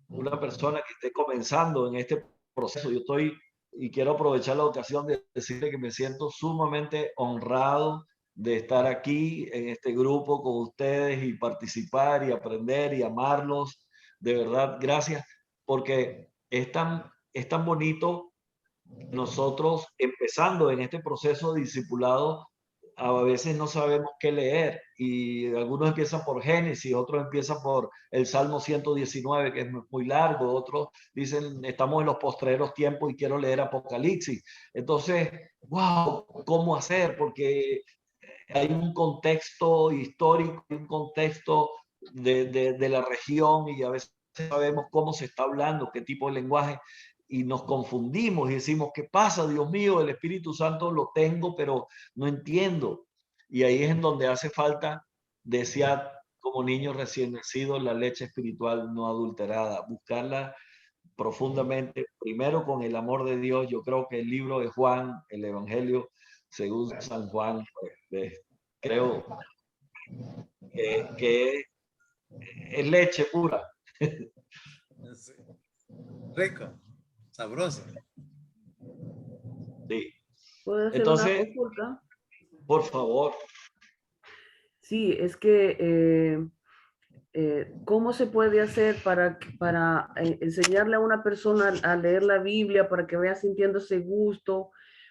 una persona que esté comenzando en este proceso, yo estoy y quiero aprovechar la ocasión de decirle que me siento sumamente honrado de estar aquí en este grupo con ustedes y participar y aprender y amarlos. De verdad, gracias, porque es tan bonito nosotros empezando en este proceso de discipulado, a veces no sabemos qué leer y algunos empiezan por Génesis, otros empiezan por el Salmo 119, que es muy largo, otros dicen, estamos en los postreros tiempos y quiero leer Apocalipsis. Entonces, wow, ¿cómo hacer? Porque hay un contexto histórico, un contexto de la región y a veces sabemos cómo se está hablando, qué tipo de lenguaje y nos confundimos y decimos, ¿qué pasa? Dios mío, el Espíritu Santo lo tengo, pero no entiendo. Y ahí es en donde hace falta desear como niños recién nacidos la leche espiritual no adulterada, buscarla profundamente, primero con el amor de Dios. Yo creo que el libro de Juan, el Evangelio según San Juan, pues, creo que es leche pura. Sí. Rico, sabroso. Sí. ¿Puedo hacer una Entonces, consulta? por favor. Sí, es que ¿cómo se puede hacer para enseñarle a una persona a leer la Biblia para que vaya sintiendo ese gusto?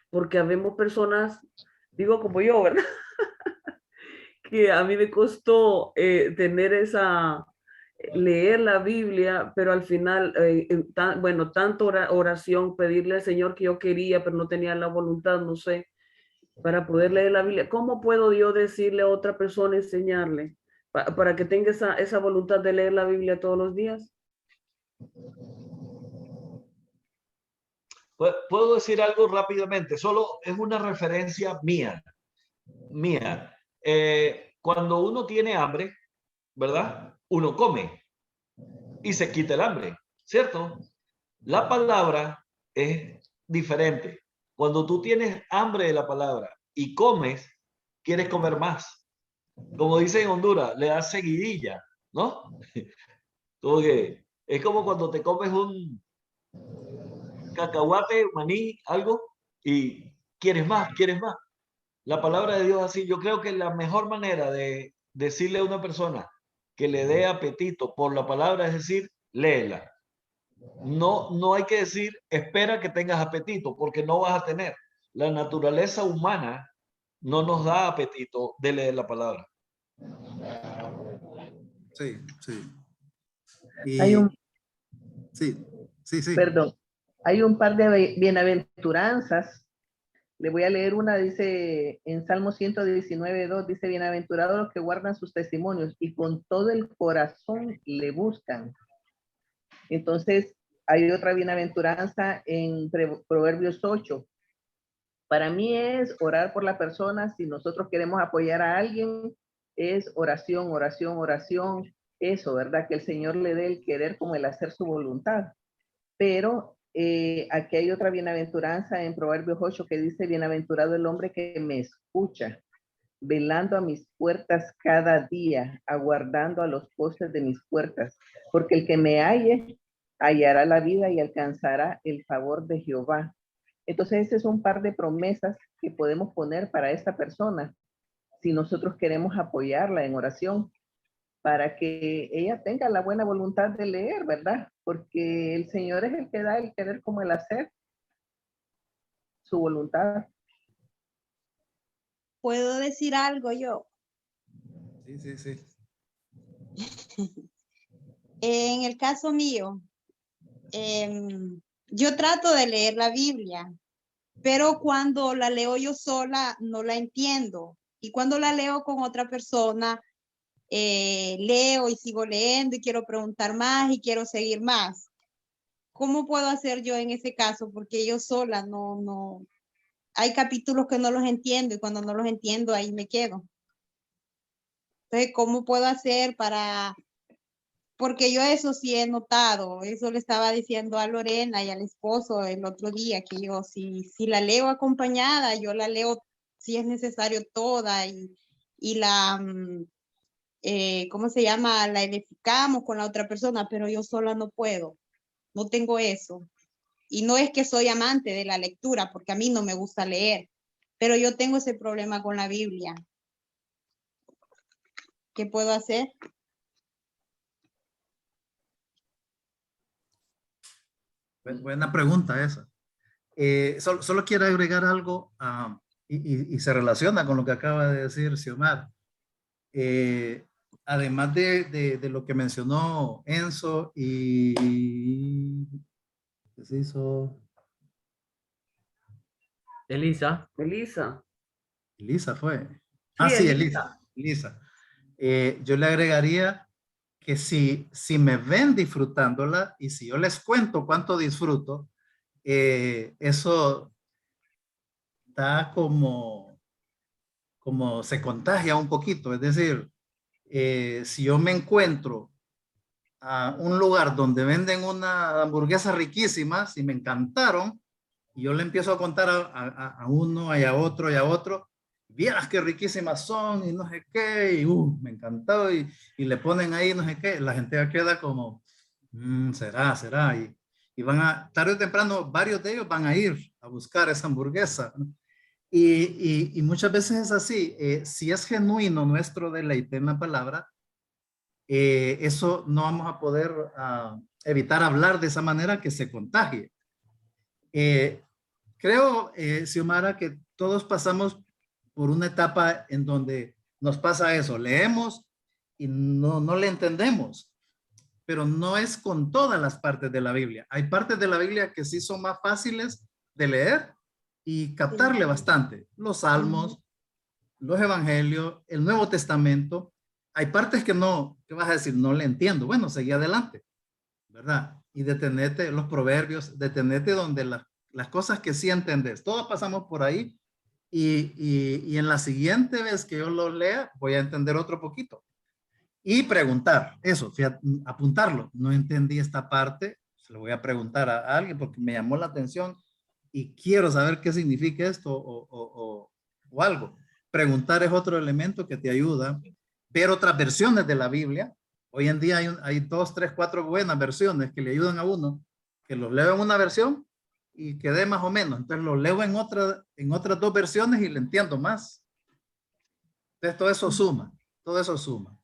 Porque habemos personas, digo como yo, ¿verdad? Que a mí me costó tener esa, leer la Biblia, pero al final, bueno, tanto oración, pedirle al Señor que yo quería, pero no tenía la voluntad, no sé, para poder leer la Biblia. ¿Cómo puedo yo decirle a otra persona, enseñarle, para que tenga esa voluntad de leer la Biblia todos los días? Puedo decir algo rápidamente, solo es una referencia mía. Cuando uno tiene hambre, ¿verdad? Uno come y se quita el hambre, ¿cierto? La palabra es diferente. Cuando tú tienes hambre de la palabra y comes, quieres comer más. Como dicen en Honduras, le das seguidilla, ¿no? Porque es como cuando te comes un cacahuate, maní, algo, y quieres más, quieres más. La palabra de Dios así, yo creo que la mejor manera de decirle a una persona que le dé apetito por la palabra es decir, léela. No hay que decir, espera que tengas apetito, porque no vas a tener. La naturaleza humana no nos da apetito de leer la palabra. Sí, sí. Hay un, Sí. perdón, hay un par de bienaventuranzas. Le voy a leer una, dice en Salmo 119:2, dice, bienaventurados los que guardan sus testimonios y con todo el corazón le buscan. Entonces, hay otra bienaventuranza en Proverbios 8. Para mí es orar por la persona. Si nosotros queremos apoyar a alguien, es oración, oración, oración. Eso, ¿verdad? Que el Señor le dé el querer como el hacer su voluntad. Pero aquí hay otra bienaventuranza en Proverbios 8 que dice, bienaventurado el hombre que me escucha, velando a mis puertas cada día, aguardando a los postes de mis puertas, porque el que me halle, hallará la vida y alcanzará el favor de Jehová. Entonces, ese es un par de promesas que podemos poner para esta persona, si nosotros queremos apoyarla en oración, para que ella tenga la buena voluntad de leer, ¿verdad? Porque el Señor es el que da el querer como el hacer, su voluntad. ¿Puedo decir algo yo? Sí. En el caso mío, yo trato de leer la Biblia, pero cuando la leo yo sola no la entiendo. Y cuando la leo con otra persona, leo y sigo leyendo y quiero preguntar más y quiero seguir más. ¿Cómo puedo hacer yo en ese caso? Porque yo sola no, hay capítulos que no los entiendo y cuando no los entiendo ahí me quedo. Entonces, ¿cómo puedo hacer para...? Porque yo eso sí he notado, eso le estaba diciendo a Lorena y al esposo el otro día, que yo si la leo acompañada, yo la leo si es necesario toda y la, ¿cómo se llama? La edificamos con la otra persona, pero yo sola no puedo, no tengo eso. Y no es que soy amante de la lectura, porque a mí no me gusta leer, pero yo tengo ese problema con la Biblia. ¿Qué puedo hacer? Buena pregunta esa. Solo quiero agregar algo y se relaciona con lo que acaba de decir Xiomar. Además de lo que mencionó Enzo y ¿qué se hizo? Elisa. Elisa fue. Sí, Sí, Elisa. Elisa. Yo le agregaría que si me ven disfrutándola y si yo les cuento cuánto disfruto, eso da como se contagia un poquito. Es decir, si yo me encuentro a un lugar donde venden una hamburguesa riquísima, si me encantaron, y yo le empiezo a contar a uno y a otro, vieras qué riquísimas son y no sé qué, y me encantó y le ponen ahí no sé qué, la gente ya queda como, será, y van tarde o temprano, varios de ellos van a ir a buscar esa hamburguesa. Y muchas veces es así, si es genuino nuestro deleite en la palabra, eso no vamos a poder evitar hablar de esa manera que se contagie. Creo, Xiomara, que todos pasamos por una etapa en donde nos pasa eso, leemos y no le entendemos, pero no es con todas las partes de la Biblia. Hay partes de la Biblia que sí son más fáciles de leer y captarle bastante. Los salmos, los evangelios, el Nuevo Testamento. Hay partes que no, ¿qué vas a decir? No le entiendo. Bueno, seguí adelante, ¿verdad? Y detenete los proverbios, detenete donde las cosas que sí entendés. Todos pasamos por ahí y en la siguiente vez que yo lo lea voy a entender otro poquito. Y preguntar, eso, fíjate, apuntarlo. No entendí esta parte, se lo voy a preguntar a alguien porque me llamó la atención y quiero saber qué significa esto o algo. Preguntar es otro elemento que te ayuda. Ver otras versiones de la Biblia. Hoy en día hay 2, 3, 4 buenas versiones que le ayudan a uno, que los leo en una versión y quedé más o menos. Entonces los leo en otras 2 versiones y le entiendo más. Entonces todo eso suma. Todo eso suma.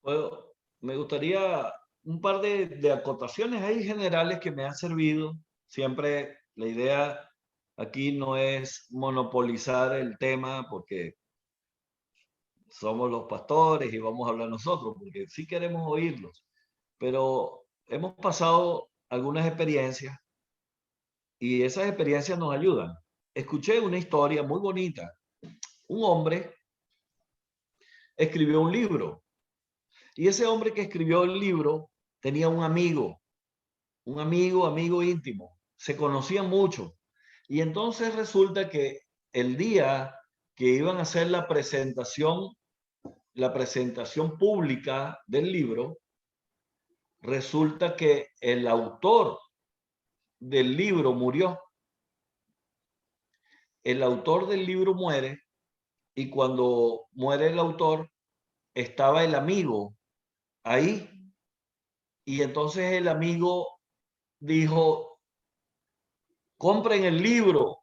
Bueno, me gustaría un par de acotaciones ahí generales que me han servido. Siempre la idea aquí no es monopolizar el tema porque somos los pastores y vamos a hablar nosotros, porque sí queremos oírlos, pero hemos pasado algunas experiencias y esas experiencias nos ayudan. Escuché una historia muy bonita. Un hombre escribió un libro y ese hombre que escribió el libro tenía un amigo íntimo. Se conocían mucho. Y entonces resulta que el día que iban a hacer la presentación pública del libro, resulta que el autor del libro murió. El autor del libro muere y cuando muere el autor estaba el amigo ahí y entonces el amigo dijo: compren el libro,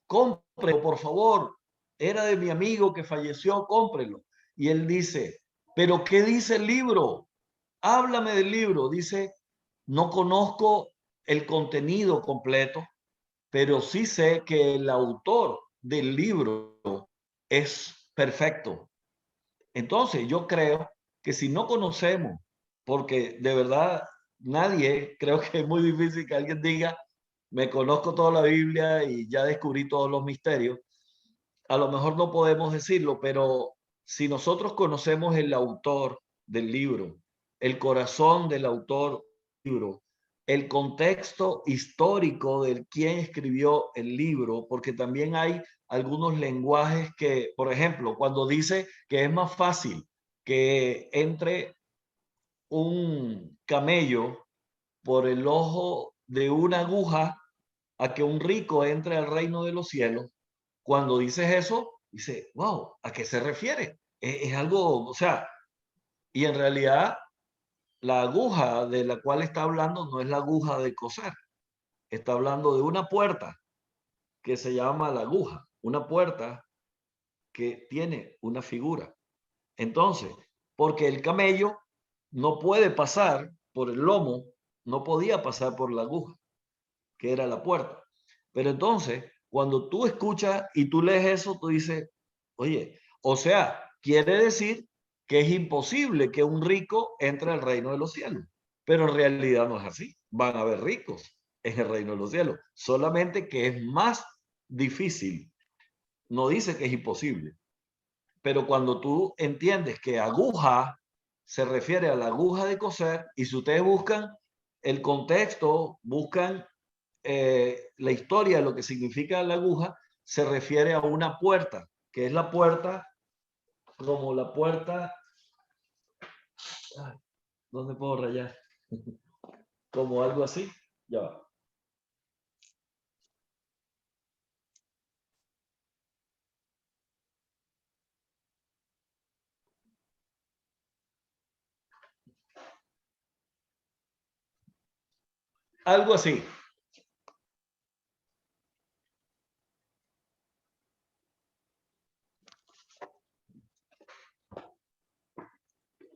cómprenlo, por favor. Era de mi amigo que falleció, cómprenlo. Y él dice: ¿pero qué dice el libro? Háblame del libro. Dice: no conozco el contenido completo, pero sí sé que el autor del libro es perfecto. Entonces yo creo que si no conocemos, porque de verdad nadie, creo que es muy difícil que alguien diga: me conozco toda la Biblia y ya descubrí todos los misterios. A lo mejor no podemos decirlo, pero si nosotros conocemos el autor del libro, el corazón del autor del libro, el contexto histórico de quien escribió el libro, porque también hay algunos lenguajes que, por ejemplo, cuando dice que es más fácil que entre un camello por el ojo de una aguja a que un rico entre al reino de los cielos, cuando dices eso, dice: wow, ¿a qué se refiere? Es algo, o sea, y en realidad la aguja de la cual está hablando no es la aguja de coser, está hablando de una puerta que se llama la aguja, una puerta que tiene una figura. Entonces, porque el camello no puede pasar por el lomo, no podía pasar por la aguja, que era la puerta. Pero entonces, cuando tú escuchas y tú lees eso, tú dices: oye, o sea, quiere decir que es imposible que un rico entre al reino de los cielos. Pero en realidad no es así. Van a haber ricos en el reino de los cielos. Solamente que es más difícil. No dice que es imposible. Pero cuando tú entiendes que aguja se refiere a la aguja de coser, y si ustedes buscan el contexto, buscan la historia de lo que significa la aguja, se refiere a una puerta, que es la puerta, como la puerta, ¿dónde puedo rayar? Como algo así, ya va. Algo así.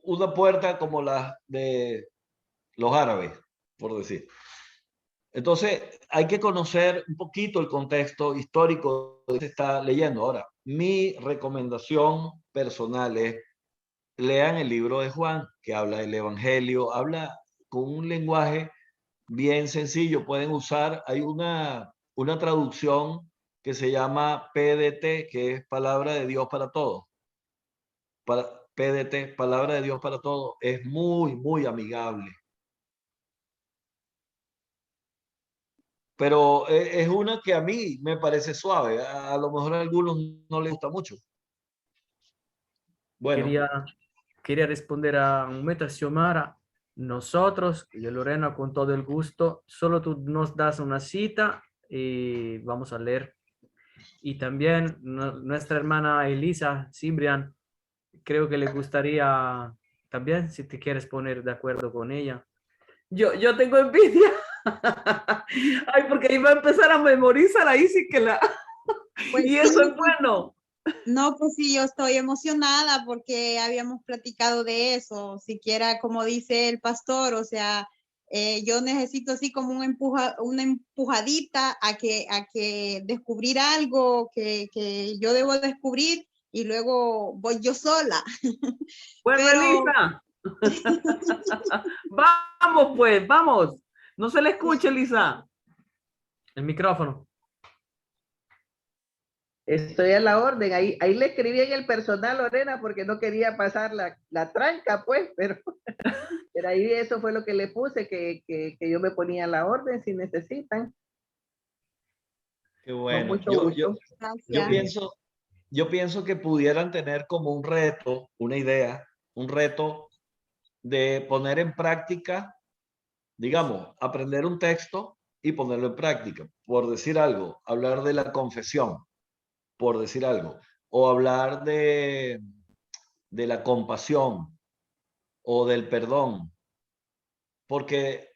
Una puerta como la de los árabes, por decir. Entonces, hay que conocer un poquito el contexto histórico de lo que se está leyendo. Ahora, mi recomendación personal es: lean el libro de Juan, que habla del Evangelio, habla con un lenguaje bien sencillo. Pueden usar, hay una traducción que se llama PDT, que es Palabra de Dios para Todos. PDT, Palabra de Dios para Todos, es muy, muy amigable. Pero es una que a mí me parece suave. A lo mejor a algunos no les gusta mucho. Bueno. Quería responder a un momento a Xiomara. Nosotros, yo Lorena, con todo el gusto, solo tú nos das una cita y vamos a leer. Y también nuestra hermana Elisa Cibrian, creo que le gustaría también, si te quieres poner de acuerdo con ella. Yo tengo envidia. Ay, porque iba a empezar a memorizar ahí sí que la... Pues y eso sí, es bueno. No, pues sí, yo estoy emocionada porque habíamos platicado de eso, siquiera como dice el pastor, o sea, yo necesito así como una empujadita a que descubrir algo que yo debo descubrir y luego voy yo sola. Bueno, Pero Elisa. Vamos, pues, vamos. No se le escucha, Elisa. El micrófono. Estoy a la orden. Ahí le escribí en el personal, Lorena, porque no quería pasar la tranca, pues, pero ahí eso fue lo que le puse, que yo me ponía a la orden si necesitan. Qué Con bueno. mucho Yo gusto. gracias. pienso que pudieran tener como un reto, una idea, un reto de poner en práctica, digamos, aprender un texto y ponerlo en práctica. Por decir algo, hablar de la confesión, por decir algo, o hablar de la compasión o del perdón. Porque,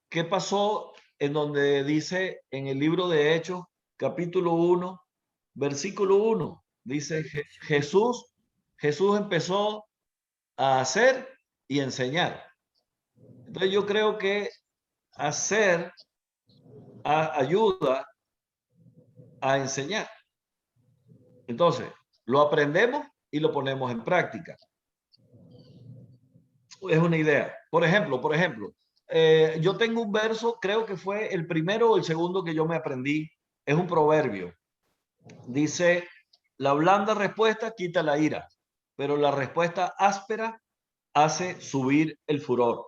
¿qué pasó en donde dice en el libro de Hechos, capítulo 1, versículo 1? Dice, Jesús empezó a hacer y enseñar. Entonces yo creo que hacer ayuda a enseñar. Entonces, lo aprendemos y lo ponemos en práctica. Es una idea. Por ejemplo, yo tengo un verso, creo que fue el primero o el segundo que yo me aprendí. Es un proverbio. Dice, la blanda respuesta quita la ira, pero la respuesta áspera hace subir el furor.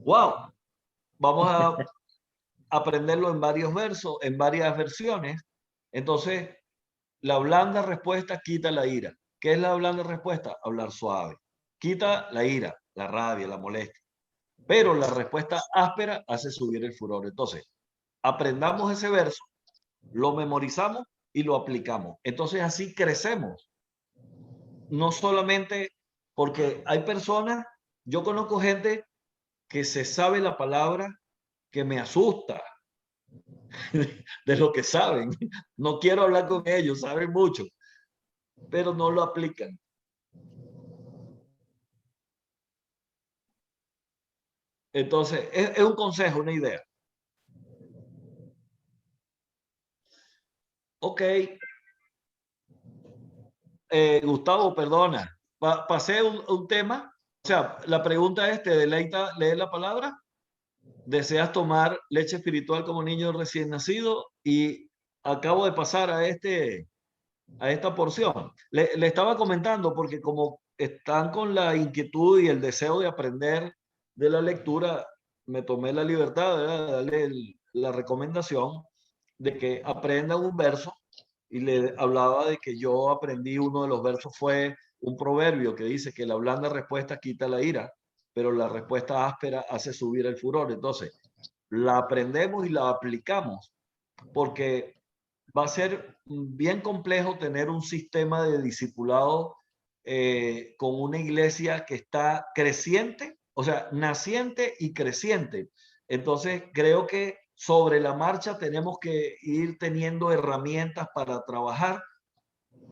¡Wow! Vamos a aprenderlo en varios versos, en varias versiones. Entonces, la blanda respuesta quita la ira. ¿Qué es la blanda respuesta? Hablar suave. Quita la ira, la rabia, la molestia. Pero la respuesta áspera hace subir el furor. Entonces, aprendamos ese verso, lo memorizamos y lo aplicamos. Entonces, así crecemos. No solamente porque hay personas, yo conozco gente que se sabe la palabra que me asusta de lo que saben. No quiero hablar con ellos, saben mucho, pero no lo aplican. Entonces, es un consejo, una idea. Ok. Gustavo, perdona. Pasé un tema. O sea, la pregunta es, ¿te deleita leer la palabra? ¿Deseas tomar leche espiritual como niño recién nacido? Y acabo de pasar a esta porción. Le estaba comentando porque como están con la inquietud y el deseo de aprender de la lectura, me tomé la libertad de darle la recomendación de que aprendan un verso y le hablaba de que yo aprendí uno de los versos fue un proverbio que dice que la blanda respuesta quita la ira, pero la respuesta áspera hace subir el furor. Entonces, la aprendemos y la aplicamos porque va a ser bien complejo tener un sistema de discipulado con una iglesia que está creciente, o sea, naciente y creciente. Entonces, creo que sobre la marcha tenemos que ir teniendo herramientas para trabajar,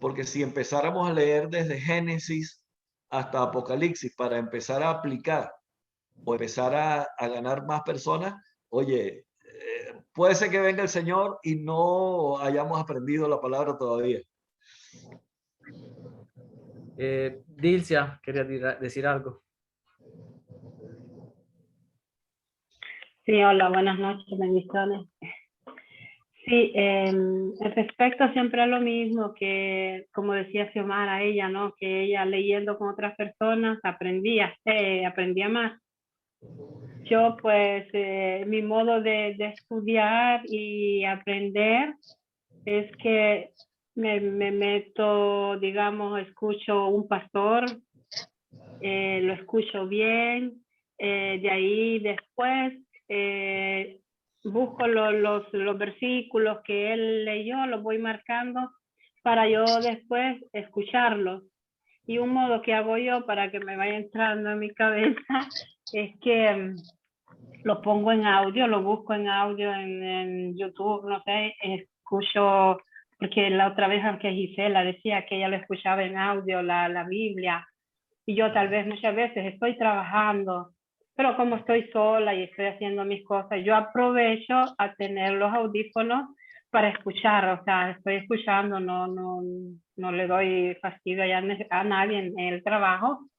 porque si empezáramos a leer desde Génesis hasta Apocalipsis para empezar a aplicar o empezar a ganar más personas, oye, puede ser que venga el Señor y no hayamos aprendido la palabra todavía. Dilcia, quería decir algo. Sí, hola, buenas noches, bendiciones. Sí, respecto siempre a lo mismo que, como decía Xiomara, ella, ¿no? Que ella leyendo con otras personas aprendía más. Yo, pues, mi modo de estudiar y aprender es que me meto, digamos, escucho un pastor, lo escucho bien, de ahí después busco los versículos que él leyó, los voy marcando para yo después escucharlos. Y un modo que hago yo para que me vaya entrando en mi cabeza es que lo pongo en audio, lo busco en audio en YouTube, no sé, escucho porque la otra vez aunque Gisela decía que ella lo escuchaba en audio, la Biblia, y yo tal vez muchas veces estoy trabajando, pero como estoy sola y estoy haciendo mis cosas, yo aprovecho a tener los audífonos para escuchar, o sea, estoy escuchando, no le doy fastidio a nadie en el trabajo.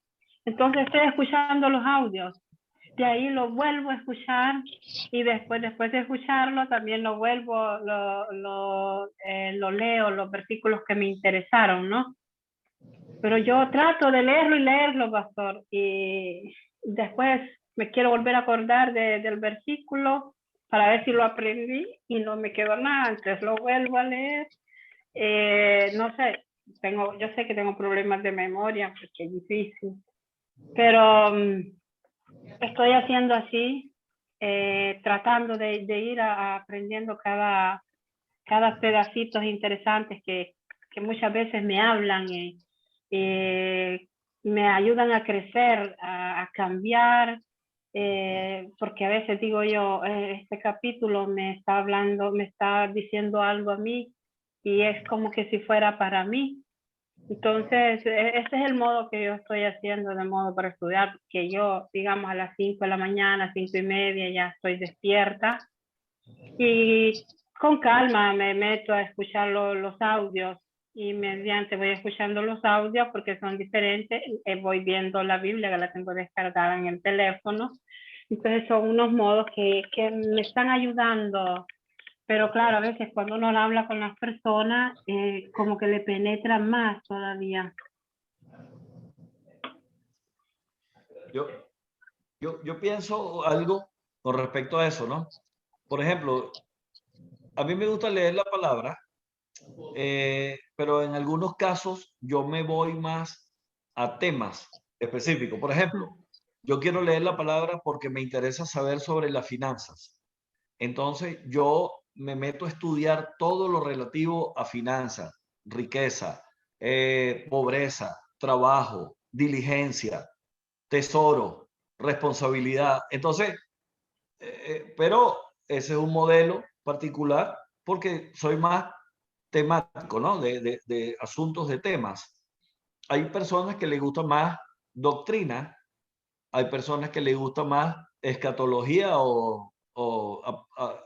Entonces estoy escuchando los audios, de ahí lo vuelvo a escuchar y después de escucharlo también lo vuelvo, lo leo, los versículos que me interesaron, ¿no? Pero yo trato de leerlo y leerlo, pastor, y después me quiero volver a acordar del versículo para ver si lo aprendí y no me quedó nada, entonces lo vuelvo a leer. No sé, yo sé que tengo problemas de memoria porque es difícil, pero estoy haciendo así, tratando de ir aprendiendo cada pedacitos interesantes que muchas veces me hablan y me ayudan a crecer, a cambiar, porque a veces digo yo, este capítulo me está hablando, me está diciendo algo a mí y es como que si fuera para mí. Entonces, ese es el modo que yo estoy haciendo, de modo para estudiar, que yo, digamos, a las 5 de la mañana, 5:30, ya estoy despierta y con calma me meto a escuchar los audios y mediante voy escuchando los audios porque son diferentes, voy viendo la Biblia que la tengo descargada en el teléfono. Entonces son unos modos que me están ayudando. Pero claro, a veces cuando uno habla con las personas, como que le penetra más todavía. Yo pienso algo con respecto a eso, ¿no? Por ejemplo, a mí me gusta leer la palabra, pero en algunos casos yo me voy más a temas específicos. Por ejemplo, yo quiero leer la palabra porque me interesa saber sobre las finanzas. Entonces yo me meto a estudiar todo lo relativo a finanzas, riqueza, pobreza, trabajo, diligencia, tesoro, responsabilidad. Entonces, pero ese es un modelo particular porque soy más temático, ¿no? De asuntos de temas. Hay personas que les gusta más doctrina, hay personas que les gusta más escatología o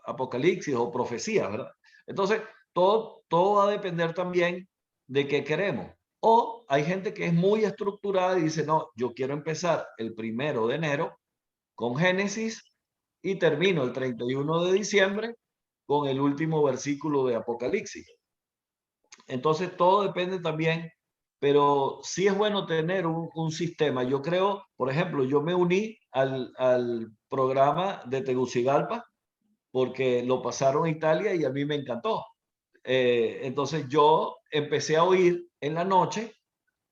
apocalipsis o profecía, ¿verdad? Entonces, todo va a depender también de qué queremos. O hay gente que es muy estructurada y dice, no, yo quiero empezar el 1 de enero con Génesis y termino el 31 de diciembre con el último versículo de Apocalipsis. Entonces, todo depende también, pero sí es bueno tener un sistema. Yo creo, por ejemplo, yo me uní al programa de Tegucigalpa porque lo pasaron en Italia y a mí me encantó. Entonces yo empecé a oír en la noche,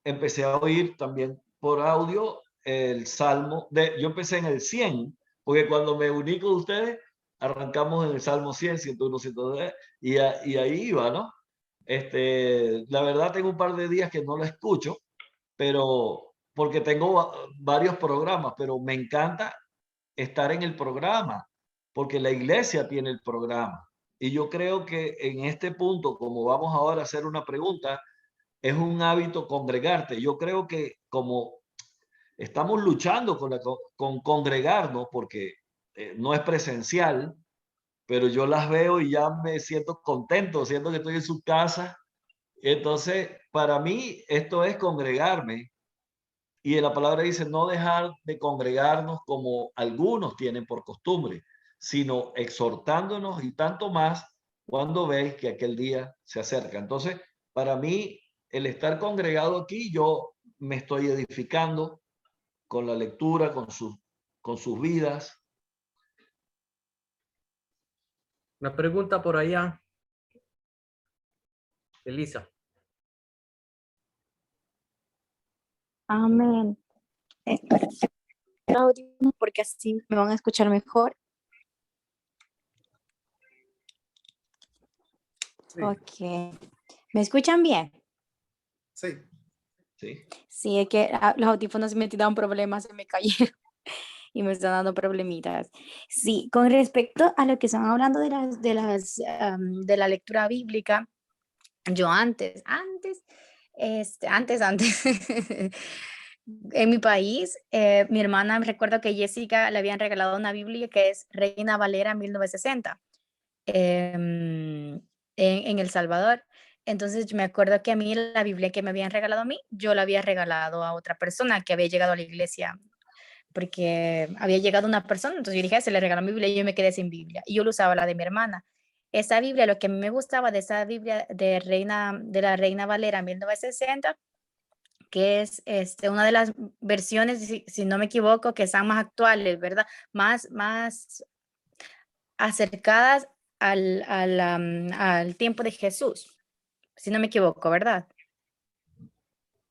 empecé a oír también por audio el Salmo, yo empecé en el 100, porque cuando me uní con ustedes, arrancamos en el Salmo 100, 101, 102, y ahí iba, ¿no? La verdad tengo un par de días que no lo escucho, pero porque tengo varios programas, pero me encanta estar en el programa, porque la iglesia tiene el programa. Y yo creo que en este punto, como vamos ahora a hacer una pregunta, es un hábito congregarte. Yo creo que como estamos luchando con congregarnos, porque no es presencial, pero yo las veo y ya me siento contento, siento que estoy en su casa. Entonces, para mí, esto es congregarme. Y la palabra dice, no dejar de congregarnos como algunos tienen por costumbre, sino exhortándonos y tanto más cuando veis que aquel día se acerca. Entonces, para mí, el estar congregado aquí, yo me estoy edificando con la lectura, con sus vidas. Una pregunta por allá. Elisa. Amén. Porque así me van a escuchar mejor. Sí. Ok. ¿Me escuchan bien? Sí. Sí. Sí, es que los audífonos me dan problemas, se me cayeron y me están dando problemitas. Sí, con respecto a lo que están hablando de la lectura bíblica, Yo antes, en mi país, mi hermana, recuerdo que Jessica le habían regalado una Biblia que es Reina Valera 1960, en El Salvador. Entonces, yo me acuerdo que a mí la Biblia que me habían regalado a mí, yo la había regalado a otra persona que había llegado a la iglesia, porque había llegado una persona, entonces yo dije: "Ah, se le regaló mi Biblia", y yo me quedé sin Biblia, y yo lo usaba la de mi hermana. Esa Biblia, lo que a mí me gustaba de esa Biblia de la Reina Valera 1960, que es, una de las versiones, si no me equivoco, que están más actuales, ¿verdad? Más acercadas al tiempo de Jesús, si no me equivoco, ¿verdad?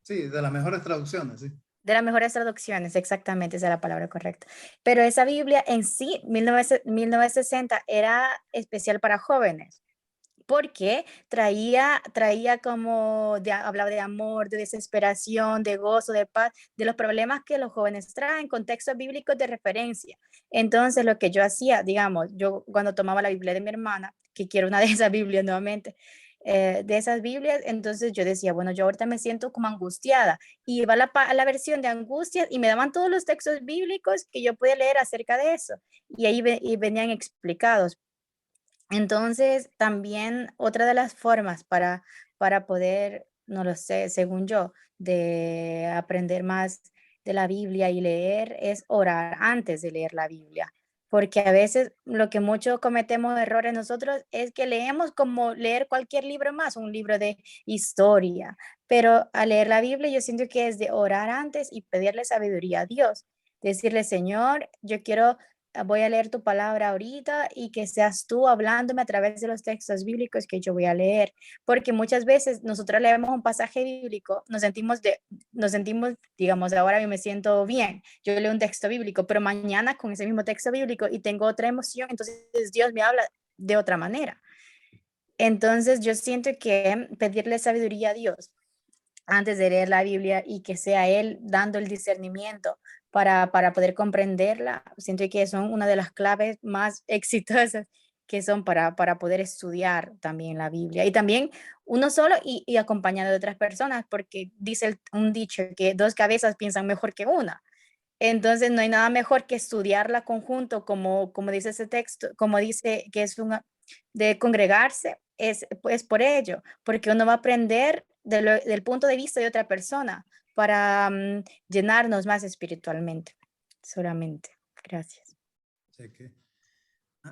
Sí, de las mejores traducciones, sí. De las mejores traducciones, exactamente, esa es la palabra correcta. Pero esa Biblia en sí, 1960, era especial para jóvenes, porque traía como, hablaba de amor, de desesperación, de gozo, de paz, de los problemas que los jóvenes traen, contextos bíblicos de referencia. Entonces, lo que yo hacía, digamos, yo cuando tomaba la Biblia de mi hermana, que quiero una de esas Biblias nuevamente, de esas Biblias, entonces yo decía, bueno, yo ahorita me siento como angustiada, y iba a la versión de angustia y me daban todos los textos bíblicos que yo podía leer acerca de eso, y ahí y venían explicados. Entonces, también otra de las formas para poder, no lo sé, según yo, de aprender más de la Biblia y leer es orar antes de leer la Biblia, porque a veces lo que mucho cometemos errores nosotros es que leemos como leer cualquier libro más, un libro de historia, pero al leer la Biblia yo siento que es de orar antes y pedirle sabiduría a Dios, decirle, Señor, yo quiero voy a leer tu palabra ahorita y que seas tú hablándome a través de los textos bíblicos que yo voy a leer, porque muchas veces nosotros leemos un pasaje bíblico, nos sentimos, digamos, ahora yo me siento bien, yo leo un texto bíblico, pero mañana con ese mismo texto bíblico y tengo otra emoción, entonces Dios me habla de otra manera. Entonces yo siento que pedirle sabiduría a Dios antes de leer la Biblia y que sea Él dando el discernimiento para poder comprenderla, siento que son una de las claves más exitosas que son para poder estudiar también la Biblia. Y también uno solo y acompañado de otras personas, porque dice un dicho que dos cabezas piensan mejor que una. Entonces no hay nada mejor que estudiarla conjunto, como dice ese texto, como dice que es de congregarse, es pues por ello, porque uno va a aprender del punto de vista de otra persona para llenarnos más espiritualmente, solamente. Gracias. Sé que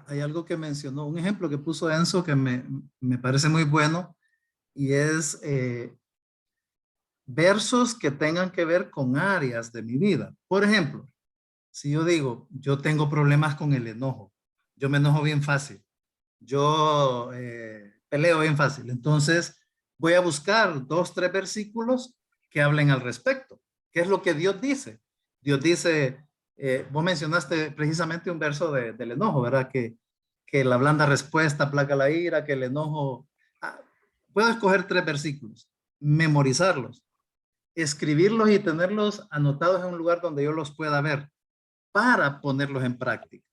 hay algo que mencionó, un ejemplo que puso Enzo que me parece muy bueno, y es versos que tengan que ver con áreas de mi vida. Por ejemplo, si yo digo, yo tengo problemas con el enojo, yo me enojo bien fácil, yo peleo bien fácil, entonces voy a buscar 2, 3 versículos que hablen al respecto. ¿Qué es lo que Dios dice? Dios dice, vos mencionaste precisamente un verso del enojo, ¿verdad? Que la blanda respuesta aplaca la ira, que el enojo... puedo escoger 3 versículos, memorizarlos, escribirlos y tenerlos anotados en un lugar donde yo los pueda ver para ponerlos en práctica.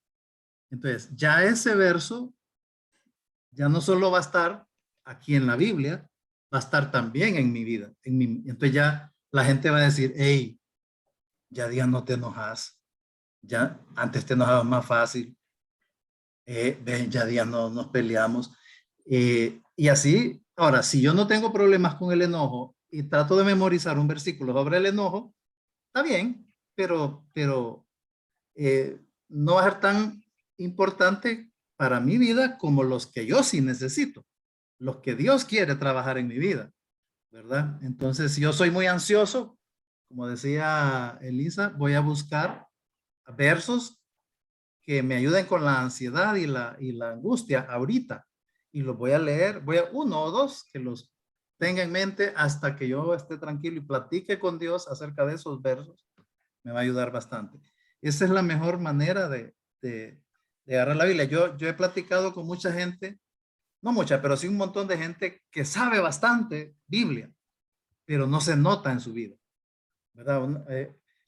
Entonces, ya ese verso ya no solo va a estar aquí en la Biblia, va a estar también en mi vida. Entonces ya la gente va a decir, hey, ya día no te enojas, ya antes te enojabas más fácil, ven, ya día no nos peleamos. Y así, ahora, si yo no tengo problemas con el enojo y trato de memorizar un versículo sobre el enojo, está bien, pero no va a ser tan importante para mi vida como los que yo sí necesito, los que Dios quiere trabajar en mi vida, ¿verdad? Entonces, si yo soy muy ansioso, como decía Elisa, voy a buscar versos que me ayuden con la ansiedad y la angustia ahorita, y los voy a leer, voy a 1 o 2 que los tenga en mente hasta que yo esté tranquilo y platique con Dios acerca de esos versos. Me va a ayudar bastante. Esa es la mejor manera de agarrar la Biblia. Yo he platicado con mucha gente, no mucha, pero sí un montón de gente que sabe bastante Biblia, pero no se nota en su vida, ¿verdad?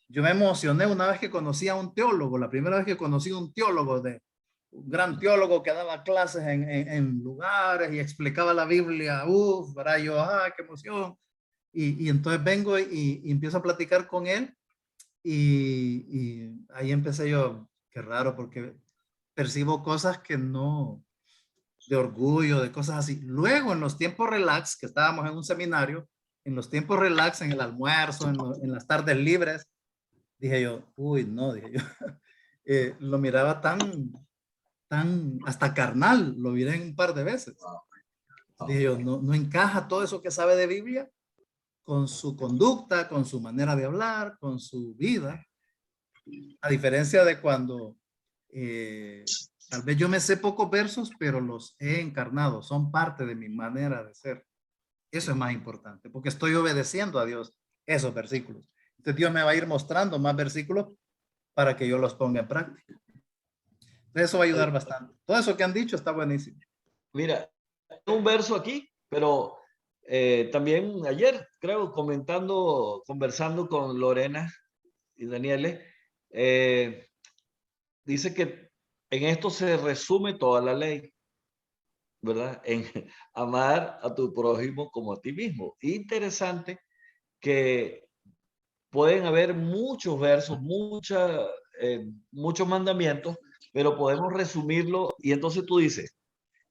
Yo me emocioné una vez que conocí a un teólogo, la primera vez que conocí a un teólogo de un gran teólogo que daba clases en lugares y explicaba la Biblia. ¿Verdad? Yo, qué emoción. Y entonces vengo y empiezo a platicar con él y ahí empecé yo, qué raro, porque percibo cosas que no, de orgullo, de cosas así. Luego, en los tiempos relax, que estábamos en un seminario, en los tiempos relax, en el almuerzo, en las tardes libres, dije yo, no, dije yo, lo miraba tan hasta carnal, lo miré un par de veces. Dije yo, no encaja todo eso que sabe de Biblia con su conducta, con su manera de hablar, con su vida. A diferencia de cuando tal vez yo me sé pocos versos, pero los he encarnado, son parte de mi manera de ser. Eso es más importante, porque estoy obedeciendo a Dios esos versículos. Entonces Dios me va a ir mostrando más versículos para que yo los ponga en práctica. Eso va a ayudar bastante. Todo eso que han dicho está buenísimo. Mira, un verso aquí, pero también ayer, creo, conversando con Lorena y Daniele, dice que en esto se resume toda la ley, ¿verdad? En amar a tu prójimo como a ti mismo. Interesante que pueden haber muchos versos, muchos mandamientos, pero podemos resumirlo y entonces tú dices,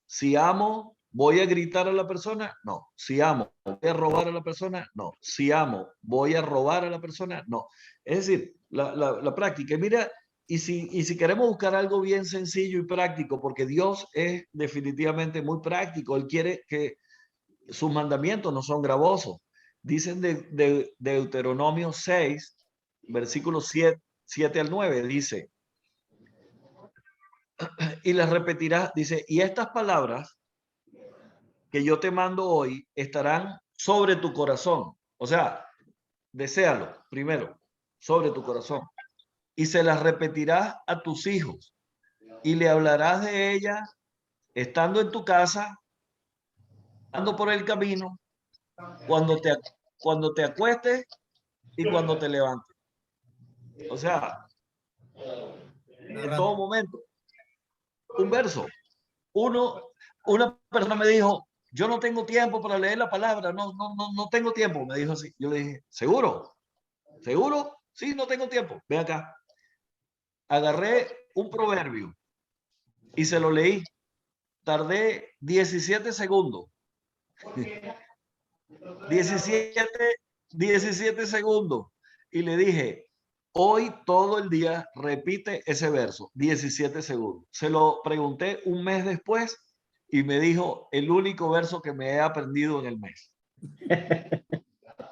si amo, ¿voy a gritar a la persona? No. Si amo, ¿voy a robar a la persona? No. Si amo, ¿voy a robar a la persona? No. Es decir, la práctica. Mira, y si queremos buscar algo bien sencillo y práctico, porque Dios es definitivamente muy práctico, Él quiere que sus mandamientos no son gravosos. Dicen de Deuteronomio 6, versículos 7 al 9, dice, y las repetirás, dice, y estas palabras que yo te mando hoy estarán sobre tu corazón. O sea, deséalo primero, sobre tu corazón. Y se las repetirás a tus hijos y le hablarás de ellas estando en tu casa, andando por el camino, cuando te acuestes y cuando te levantes. O sea, en todo momento. Un verso. Una persona me dijo, yo no tengo tiempo para leer la palabra, no tengo tiempo, me dijo así. Yo le dije, ¿seguro? ¿Seguro? Sí, no tengo tiempo. Ven acá. Agarré un proverbio y se lo leí. Tardé 17 segundos. 17 segundos. Y le dije, hoy todo el día repite ese verso, 17 segundos. Se lo pregunté un mes después y me dijo el único verso que me he aprendido en el mes.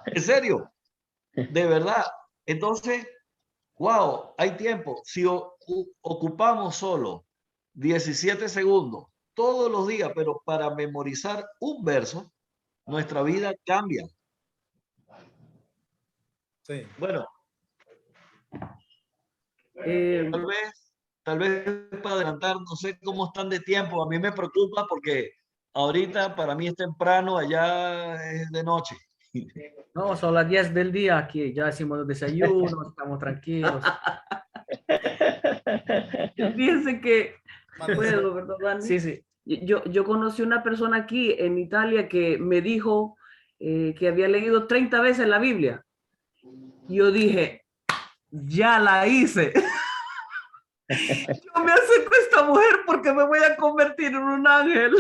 ¿En serio? De verdad. Entonces, wow, hay tiempo. Si ocupamos solo 17 segundos todos los días, pero para memorizar un verso, nuestra vida cambia. Sí. Bueno, tal vez para adelantar, no sé cómo están de tiempo. A mí me preocupa porque ahorita para mí es temprano, allá es de noche. No, son las 10 del día aquí, ya hicimos el desayuno, estamos tranquilos. Fíjense que, bueno, ¿verdad, Dani? Sí, sí. Yo conocí una persona aquí en Italia que me dijo que había leído 30 veces la Biblia. Yo dije, ya la hice. Yo me acerco a esta mujer porque me voy a convertir en un ángel.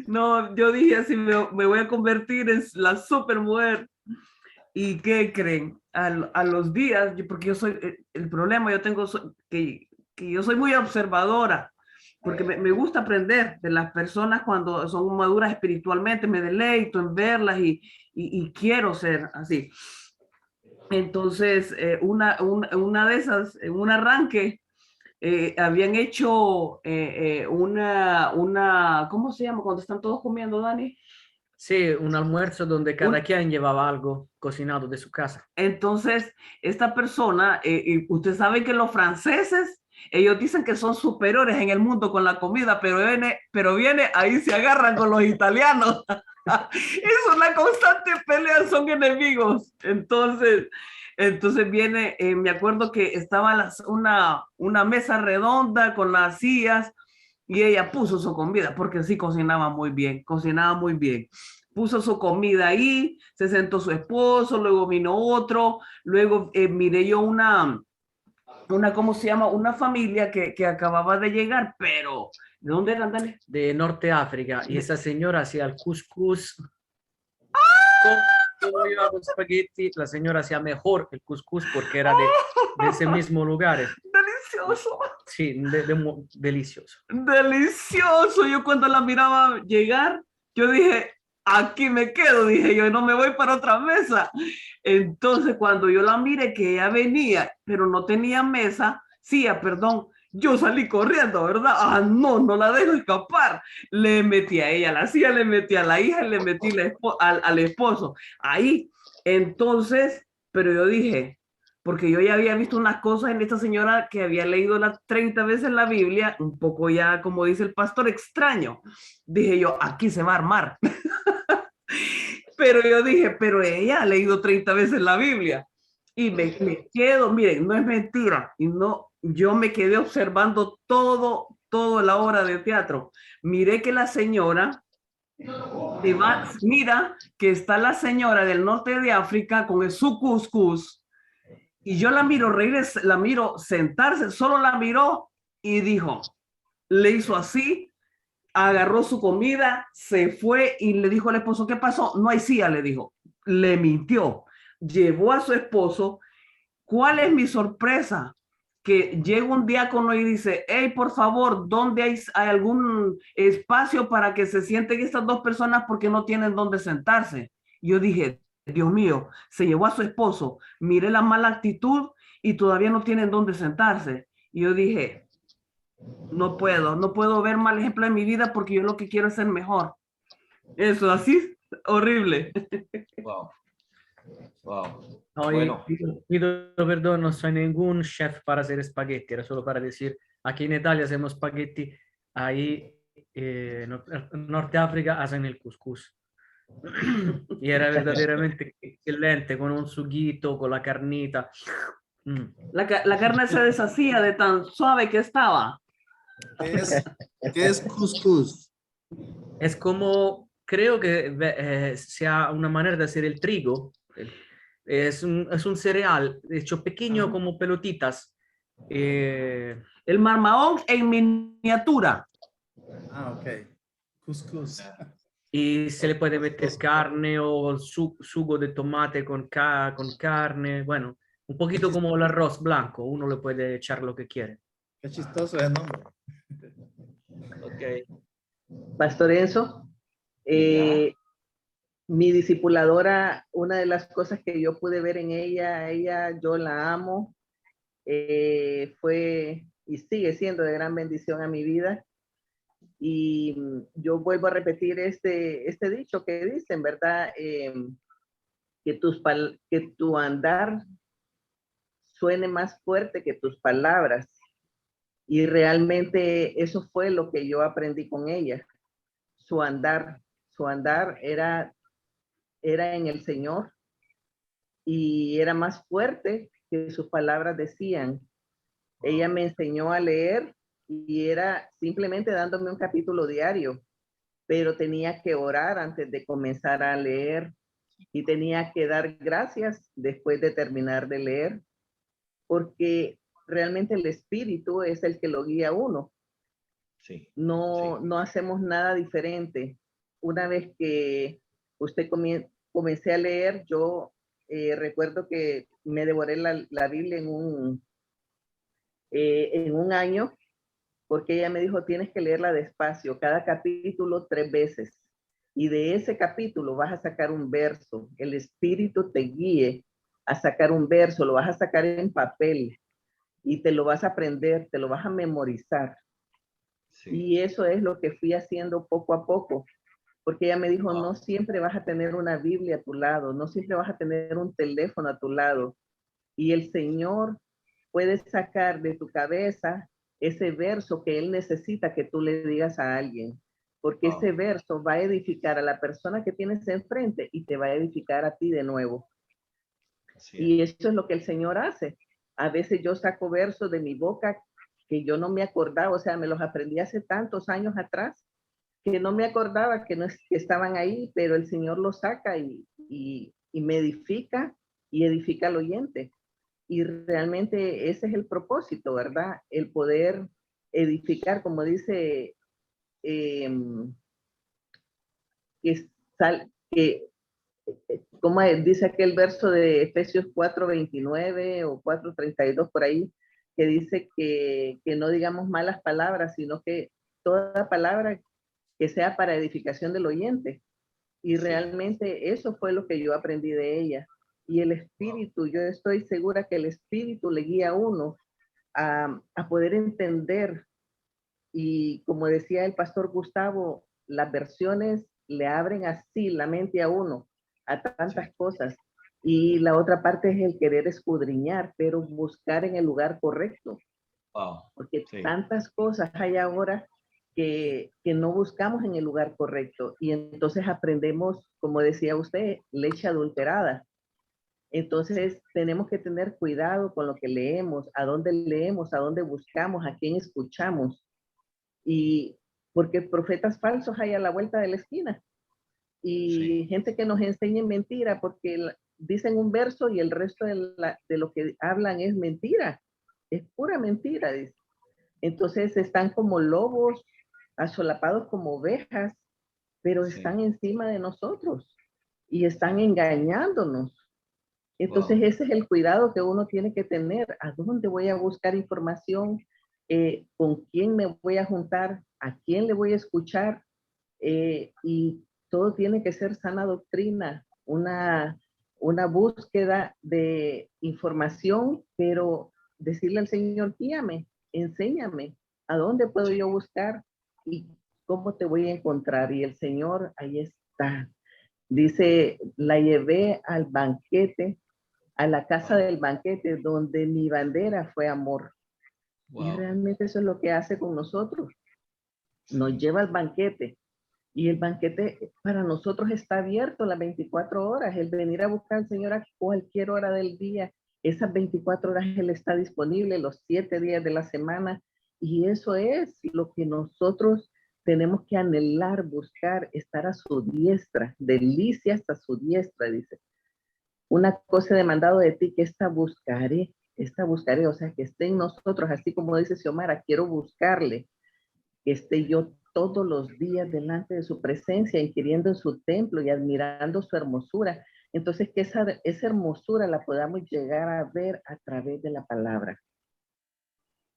No, yo dije así, me voy a convertir en la super mujer. ¿Y qué creen? A los días, porque yo soy, el problema yo tengo que yo soy muy observadora, porque me gusta aprender de las personas cuando son maduras espiritualmente, me deleito en verlas y quiero ser así. Entonces, una de esas, en un arranque, habían hecho ¿cómo se llama? Cuando están todos comiendo, Dani. Sí, un almuerzo donde cada quien llevaba algo cocinado de su casa. Entonces, esta persona, usted sabe que los franceses, ellos dicen que son superiores en el mundo con la comida, pero viene, ahí se agarran con los italianos. Es una constante pelea, son enemigos. Entonces, Entonces viene, me acuerdo que estaba una mesa redonda con las sillas y ella puso su comida, porque sí cocinaba muy bien, cocinaba muy bien. Puso su comida ahí, se sentó su esposo, luego vino otro, luego miré yo ¿cómo se llama? Una familia que acababa de llegar, pero ¿de dónde eran, Dani? De Norte África. Y esa señora hacía el couscous. Como yo hago espagueti, la señora hacía mejor el couscous porque era de ese mismo lugar. Delicioso. Sí, delicioso. Delicioso. Yo cuando la miraba llegar, yo dije, aquí me quedo, dije yo, no me voy para otra mesa. Entonces cuando yo la miré que ella venía, pero no tenía mesa, perdón, yo salí corriendo, ¿verdad? Ah, no, no la dejo escapar. Le metí a ella la silla, le metí a la hija, le metí al esposo. Ahí, entonces, pero yo dije, porque yo ya había visto unas cosas en esta señora que había leído las 30 veces la Biblia, un poco ya, como dice el pastor, extraño. Dije yo, aquí se va a armar. Pero yo dije, pero ella ha leído 30 veces la Biblia. Y me quedo, miren, no es mentira. Y no, yo me quedé observando todo la obra de teatro. Miré que la señora, mira que está la señora del norte de África con su cuscús. Y yo la miro la miro sentarse, solo la miró y dijo, le hizo así, agarró su comida, se fue y le dijo al esposo, ¿qué pasó? No hay silla, le dijo. Le mintió. Llevó a su esposo. ¿Cuál es mi sorpresa? Que llega un diácono y dice, hey, por favor, ¿dónde hay algún espacio para que se sienten estas dos personas porque no tienen dónde sentarse? Yo dije, Dios mío, se llevó a su esposo, miré la mala actitud y todavía no tienen dónde sentarse. Y yo dije, no puedo ver mal ejemplo en mi vida porque yo lo que quiero es ser mejor. Eso, así, horrible. Wow. Wow. No, Bueno. pido perdón, no soy ningún chef para hacer espagueti, era solo para decir, aquí en Italia hacemos espagueti, ahí en Norte África hacen el couscous. Y era verdaderamente excelente, con un suguito, con la carnita. La carne se deshacía de tan suave que estaba. ¿Qué es couscous? Es como, creo que sea una manera de hacer el trigo. Es un cereal hecho pequeño como pelotitas. El marmaón en miniatura. Ah, ok. Couscous. Y se le puede meter carne o sugo de tomate con carne. Bueno, un poquito como el arroz blanco. Uno le puede echar lo que quiere. Qué chistoso el nombre. Ok. Pastor Enzo, mi discipuladora, una de las cosas que yo pude ver en ella, yo la amo, fue y sigue siendo de gran bendición a mi vida. Y yo vuelvo a repetir este dicho que dicen, ¿verdad? Que tu andar suene más fuerte que tus palabras. Y realmente eso fue lo que yo aprendí con ella. Su andar era en el Señor y era más fuerte que sus palabras decían. Ella me enseñó a leer y era simplemente dándome un capítulo diario, pero tenía que orar antes de comenzar a leer y tenía que dar gracias después de terminar de leer, porque realmente el Espíritu es el que lo guía a uno. Sí. No hacemos nada diferente. Una vez que usted comencé a leer, yo recuerdo que me devoré la Biblia en un año, porque ella me dijo, tienes que leerla despacio, cada capítulo 3 veces. Y de ese capítulo vas a sacar un verso. El Espíritu te guíe a sacar un verso, lo vas a sacar en papel y te lo vas a aprender, te lo vas a memorizar. Sí. Y eso es lo que fui haciendo poco a poco, porque ella me dijo, no siempre vas a tener una Biblia a tu lado, no siempre vas a tener un teléfono a tu lado. Y el Señor puede sacar de tu cabeza ese verso que Él necesita que tú le digas a alguien, porque ese verso va a edificar a la persona que tienes enfrente y te va a edificar a ti de nuevo. Y eso es lo que el Señor hace. A veces yo saco versos de mi boca que yo no me acordaba, o sea, me los aprendí hace tantos años atrás que no me acordaba que, no es, que estaban ahí, pero el Señor los saca y me edifica y edifica al oyente. Y realmente ese es el propósito, ¿verdad? El poder edificar, como dice, como dice aquel verso de Efesios 4:29 o 4:32 por ahí, que dice que no digamos malas palabras, sino que toda palabra que sea para edificación del oyente. Y realmente eso fue lo que yo aprendí de ella. Y el espíritu, yo estoy segura que el espíritu le guía a uno a poder entender. Y como decía el pastor Gustavo, las versiones le abren así la mente a uno, a tantas cosas. Y la otra parte es el querer escudriñar, pero buscar en el lugar correcto. Porque tantas cosas hay ahora que no buscamos en el lugar correcto. Y entonces aprendemos, como decía usted, leche adulterada. Entonces tenemos que tener cuidado con lo que leemos, a dónde buscamos, a quién escuchamos. Y porque profetas falsos hay a la vuelta de la esquina. Y gente que nos enseña mentira porque dicen un verso y el resto de lo que hablan es mentira. Es pura mentira, dice. Entonces están como lobos, asolapados como ovejas, pero están encima de nosotros y están engañándonos. Entonces ese es el cuidado que uno tiene que tener. ¿A dónde voy a buscar información? ¿Con quién me voy a juntar? ¿A quién le voy a escuchar? Y todo tiene que ser sana doctrina, una búsqueda de información, pero decirle al Señor, guíame, enséñame, ¿a dónde puedo yo buscar? ¿Y cómo te voy a encontrar? Y el Señor ahí está. Dice, la llevé al banquete, a la casa del banquete, donde mi bandera fue amor. Y realmente eso es lo que hace con nosotros. Nos lleva al banquete. Y el banquete para nosotros está abierto las 24 horas. El venir a buscar al Señor a cualquier hora del día, esas 24 horas Él está disponible, los 7 días de la semana. Y eso es lo que nosotros tenemos que anhelar, buscar, estar a su diestra, delicia hasta su diestra, dice. Una cosa he demandado de ti, que esta buscaré, o sea, que esté en nosotros, así como dice Xiomara, quiero buscarle, que esté yo todos los días delante de su presencia, inquiriendo en su templo y admirando su hermosura. Entonces, que esa hermosura la podamos llegar a ver a través de la palabra.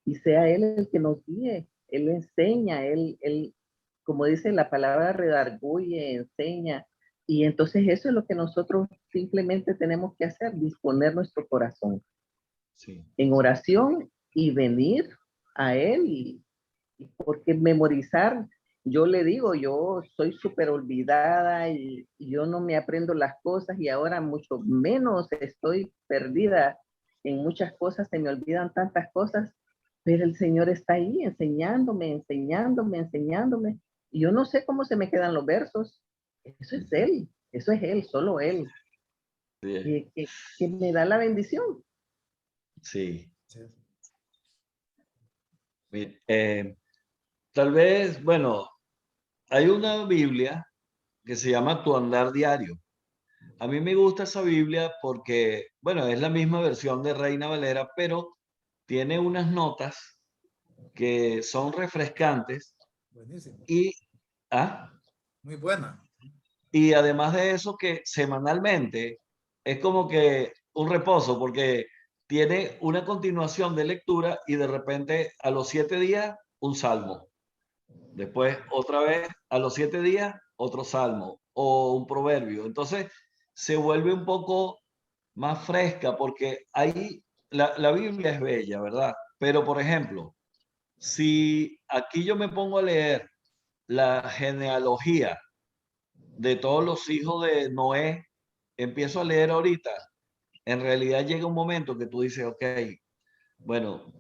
Y sea Él el que nos guíe, Él enseña, Él como dice la palabra, redarguye, enseña. Y entonces eso es lo que nosotros simplemente tenemos que hacer, disponer nuestro corazón en oración y venir a Él. Y porque memorizar, yo le digo, yo soy súper olvidada y yo no me aprendo las cosas y ahora mucho menos estoy perdida en muchas cosas, se me olvidan tantas cosas, pero el Señor está ahí enseñándome. Y yo no sé cómo se me quedan los versos. Eso es Él, solo Él. Que me da la bendición. Sí. Tal vez, bueno, hay una Biblia que se llama Tu Andar Diario. A mí me gusta esa Biblia porque, bueno, es la misma versión de Reina Valera, pero tiene unas notas que son refrescantes. Buenísimo. Muy buena. Y además de eso, que semanalmente es como que un reposo, porque tiene una continuación de lectura y de repente a los 7 días un salmo. Después otra vez a los 7 días otro salmo o un proverbio. Entonces se vuelve un poco más fresca porque ahí la Biblia es bella, ¿verdad? Pero por ejemplo, si aquí yo me pongo a leer la genealogía de todos los hijos de Noé, empiezo a leer ahorita, en realidad llega un momento que tú dices, ok, bueno,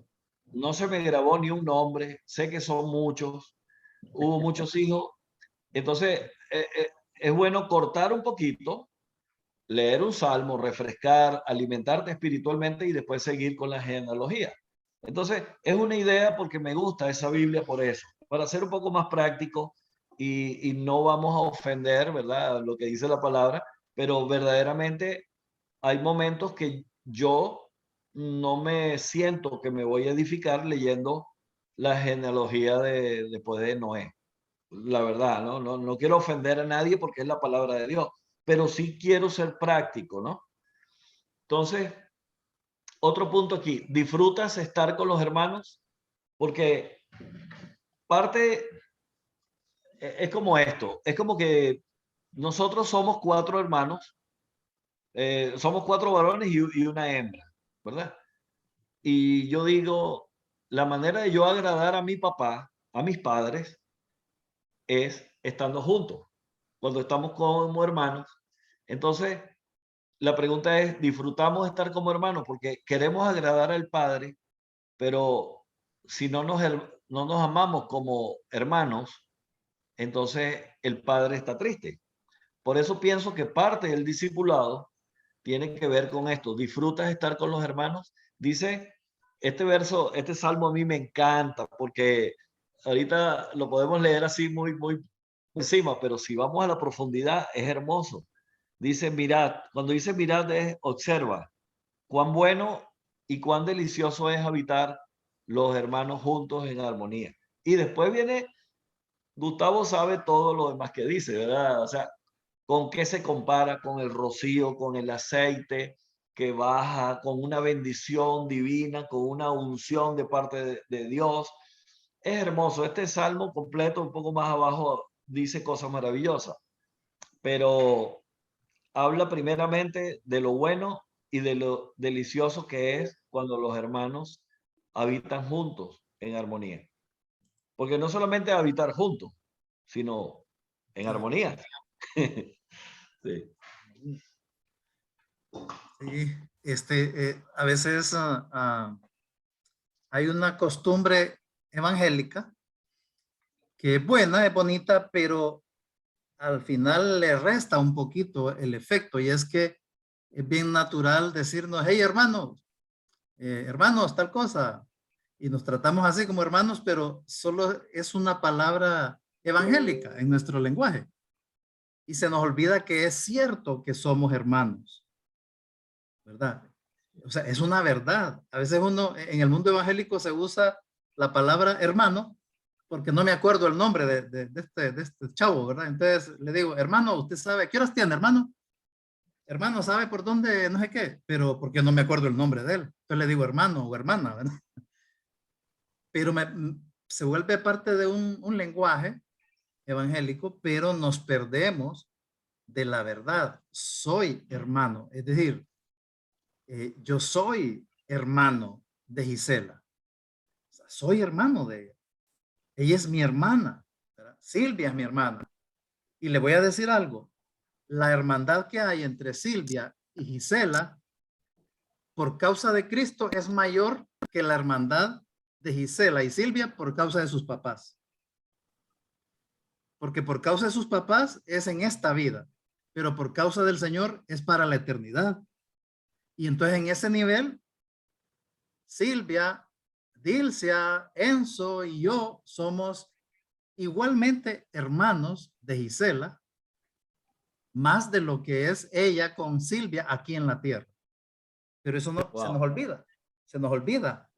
no se me grabó ni un nombre, sé que son muchos, hubo muchos hijos, entonces es bueno cortar un poquito, leer un salmo, refrescar, alimentarte espiritualmente y después seguir con la genealogía. Entonces, es una idea porque me gusta esa Biblia por eso, para ser un poco más práctico y no vamos a ofender, ¿verdad? Lo que dice la palabra, pero verdaderamente hay momentos que yo no me siento que me voy a edificar leyendo la genealogía después de Noé. La verdad, no quiero ofender a nadie porque es la palabra de Dios, pero sí quiero ser práctico, ¿no? Entonces, otro punto aquí, ¿disfrutas estar con los hermanos? Porque parte es como esto, es como que nosotros somos 4 hermanos, somos 4 varones y una hembra, ¿verdad? Y yo digo, la manera de yo agradar a mi papá, a mis padres, es estando juntos, cuando estamos como hermanos. Entonces, la pregunta es, ¿disfrutamos estar como hermanos? Porque queremos agradar al Padre, pero si no nos amamos como hermanos, entonces el Padre está triste. Por eso pienso que parte del discipulado tiene que ver con esto. ¿Disfrutas estar con los hermanos? Dice este verso, este salmo a mí me encanta porque ahorita lo podemos leer así muy encima, pero si vamos a la profundidad es hermoso. Dice, mirad, cuando dice mirad es observa cuán bueno y cuán delicioso es habitar los hermanos juntos en armonía. Y después viene, Gustavo sabe todo lo demás que dice, ¿verdad? O sea, ¿con qué se compara? Con el rocío, con el aceite que baja, con una bendición divina, con una unción de parte de Dios. Es hermoso. Este salmo completo, un poco más abajo, dice cosas maravillosas, pero habla primeramente de lo bueno y de lo delicioso que es cuando los hermanos habitan juntos en armonía. Porque no solamente habitar juntos, sino en armonía. Sí. Sí, a veces hay una costumbre evangélica que es buena, es bonita, pero al final le resta un poquito el efecto, y es que es bien natural decirnos, hey hermanos, tal cosa, y nos tratamos así como hermanos, pero solo es una palabra evangélica en nuestro lenguaje, y se nos olvida que es cierto que somos hermanos, ¿verdad? O sea, es una verdad. A veces uno, en el mundo evangélico se usa la palabra hermano, porque no me acuerdo el nombre de este chavo, ¿verdad? Entonces le digo, hermano, ¿usted sabe qué horas tiene, hermano? Hermano, ¿sabe por dónde? No sé qué, pero porque no me acuerdo el nombre de él. Entonces le digo hermano o hermana, ¿verdad? Pero se vuelve parte de un lenguaje evangélico, pero nos perdemos de la verdad. Soy hermano, es decir, yo soy hermano de Gisela. O sea, soy hermano de ella. Ella es mi hermana, ¿verdad? Silvia es mi hermana. Y le voy a decir algo. La hermandad que hay entre Silvia y Gisela, por causa de Cristo, es mayor que la hermandad de Gisela y Silvia por causa de sus papás. Porque por causa de sus papás es en esta vida, pero por causa del Señor es para la eternidad. Y entonces en ese nivel, Silvia, Dilcia, Enzo y yo somos igualmente hermanos de Gisela, más de lo que es ella con Silvia aquí en la tierra. Pero eso no se nos olvida. Se nos olvida.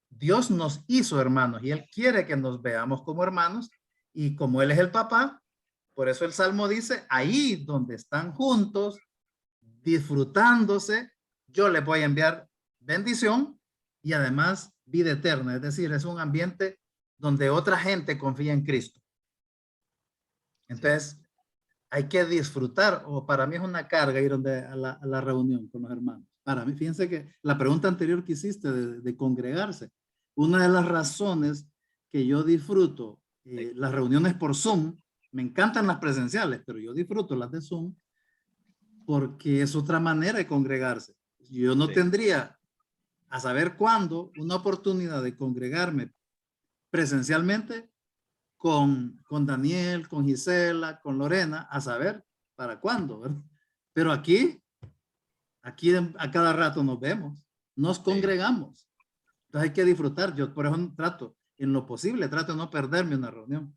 Dios nos hizo hermanos y Él quiere que nos veamos como hermanos, y como Él es el papá, por eso el Salmo dice, ahí donde están juntos, disfrutándose, yo les voy a enviar bendición y además vida eterna. Es decir, es un ambiente donde otra gente confía en Cristo. Entonces, hay que disfrutar, o para mí es una carga ir a la reunión con los hermanos. Para mí, fíjense que la pregunta anterior que hiciste de congregarse, una de las razones que yo disfruto las reuniones por Zoom, me encantan las presenciales, pero yo disfruto las de Zoom porque es otra manera de congregarse. Yo no tendría, a saber cuándo, una oportunidad de congregarme presencialmente con Daniel, con Gisela, con Lorena, a saber para cuándo, ¿verdad? Pero aquí a cada rato nos vemos, nos congregamos. Entonces hay que disfrutar. Yo por eso trato, en lo posible, trato de no perderme una reunión.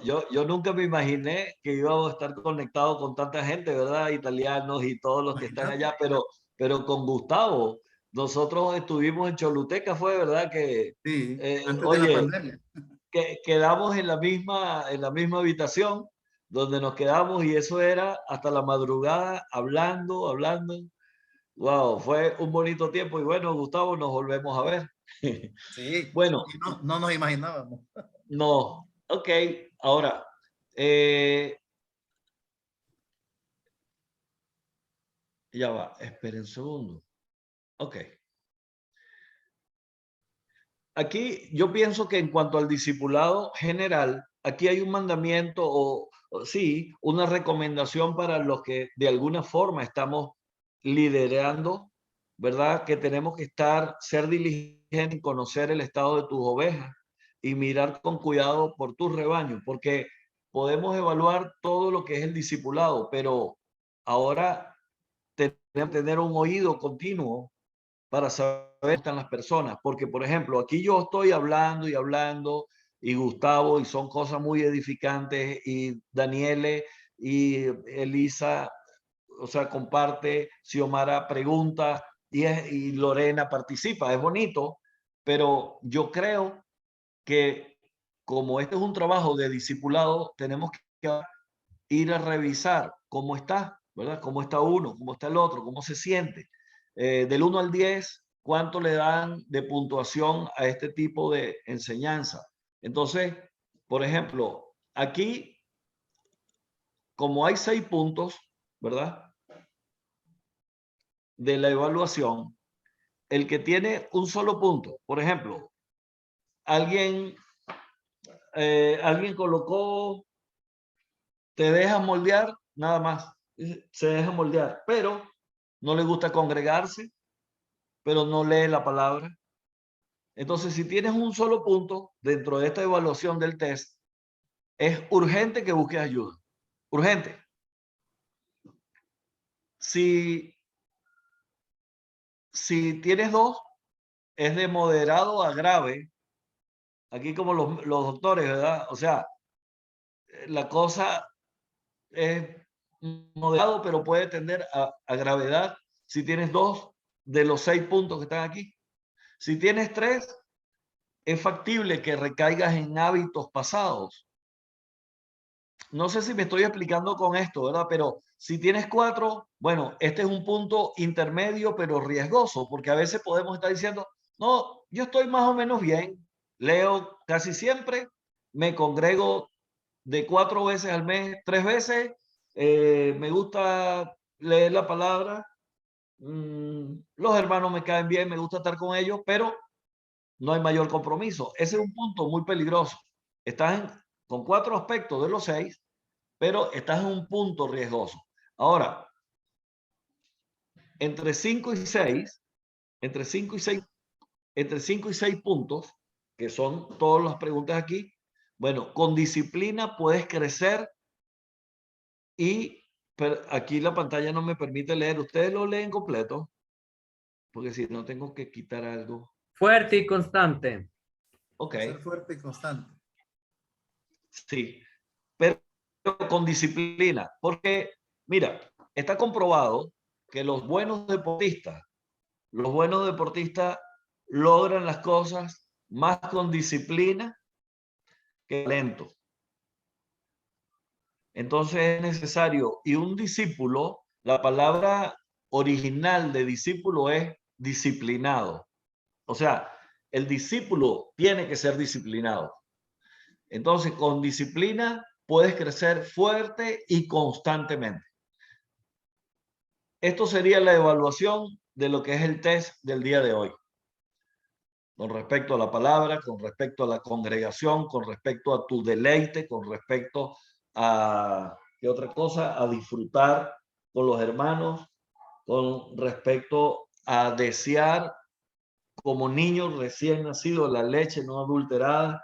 Yo nunca me imaginé que íbamos a estar conectados con tanta gente, ¿verdad? Italianos y todos los que están allá, pero con Gustavo, nosotros estuvimos en Choluteca, fue, ¿verdad? Que, sí, antes de oye, la pandemia. Que quedamos en la misma habitación donde nos quedamos y eso era hasta la madrugada hablando. Wow, fue un bonito tiempo y bueno, Gustavo, nos volvemos a ver. Sí, Bueno, no nos imaginábamos. no, ok, ahora, ya va, esperen un segundo. Ok. Aquí yo pienso que en cuanto al discipulado general, aquí hay un mandamiento o sí, una recomendación para los que de alguna forma estamos liderando, ¿verdad? Que tenemos que ser diligentes en conocer el estado de tus ovejas y mirar con cuidado por tus rebaños, porque podemos evaluar todo lo que es el discipulado, pero ahora tenemos que tener un oído continuo para saber cómo están las personas. Porque, por ejemplo, aquí yo estoy hablando y Gustavo, y son cosas muy edificantes, y Daniele y Elisa, o sea, comparte, Xiomara pregunta y Lorena participa. Es bonito, pero yo creo que como este es un trabajo de discipulado, tenemos que ir a revisar cómo está, ¿verdad? Cómo está uno, cómo está el otro, cómo se siente. Del 1 al 10, ¿cuánto le dan de puntuación a este tipo de enseñanza? Entonces, por ejemplo, aquí, como hay 6 puntos, ¿verdad? De la evaluación, el que tiene un solo punto, por ejemplo, alguien colocó, te deja moldear, nada más, se deja moldear, pero no le gusta congregarse, pero no lee la palabra. Entonces, si tienes un solo punto dentro de esta evaluación del test, es urgente que busques ayuda. Urgente. Si tienes 2, es de moderado a grave. Aquí como los doctores, ¿verdad? O sea, la cosa es moderado, pero puede tender a gravedad si tienes 2 de los 6 puntos que están aquí. Si tienes 3, es factible que recaigas en hábitos pasados. No sé si me estoy explicando con esto, ¿verdad? Pero si tienes 4, bueno, este es un punto intermedio, pero riesgoso, porque a veces podemos estar diciendo, no, yo estoy más o menos bien, leo casi siempre, me congrego de 4 veces al mes, 3 veces, me gusta leer la palabra, los hermanos me caen bien, me gusta estar con ellos, pero no hay mayor compromiso. Ese es un punto muy peligroso. Estás con 4 aspectos de los 6, pero estás en un punto riesgoso. Ahora, entre 5 y 6 puntos, que son todas las preguntas aquí, bueno, con disciplina puedes crecer pero aquí la pantalla no me permite leer. ¿Ustedes lo leen completo? Porque si no, tengo que quitar algo. Fuerte y constante. Ok. Ser fuerte y constante. Sí, pero con disciplina, porque mira, está comprobado que los buenos deportistas logran las cosas más con disciplina que talento. Entonces es necesario, y un discípulo, la palabra original de discípulo es disciplinado. O sea, el discípulo tiene que ser disciplinado. Entonces, con disciplina puedes crecer fuerte y constantemente. Esto sería la evaluación de lo que es el test del día de hoy. Con respecto a la palabra, con respecto a la congregación, con respecto a tu deleite, con respecto a, ¿qué otra cosa? A disfrutar con los hermanos, con respecto a desear como niños recién nacidos la leche no adulterada,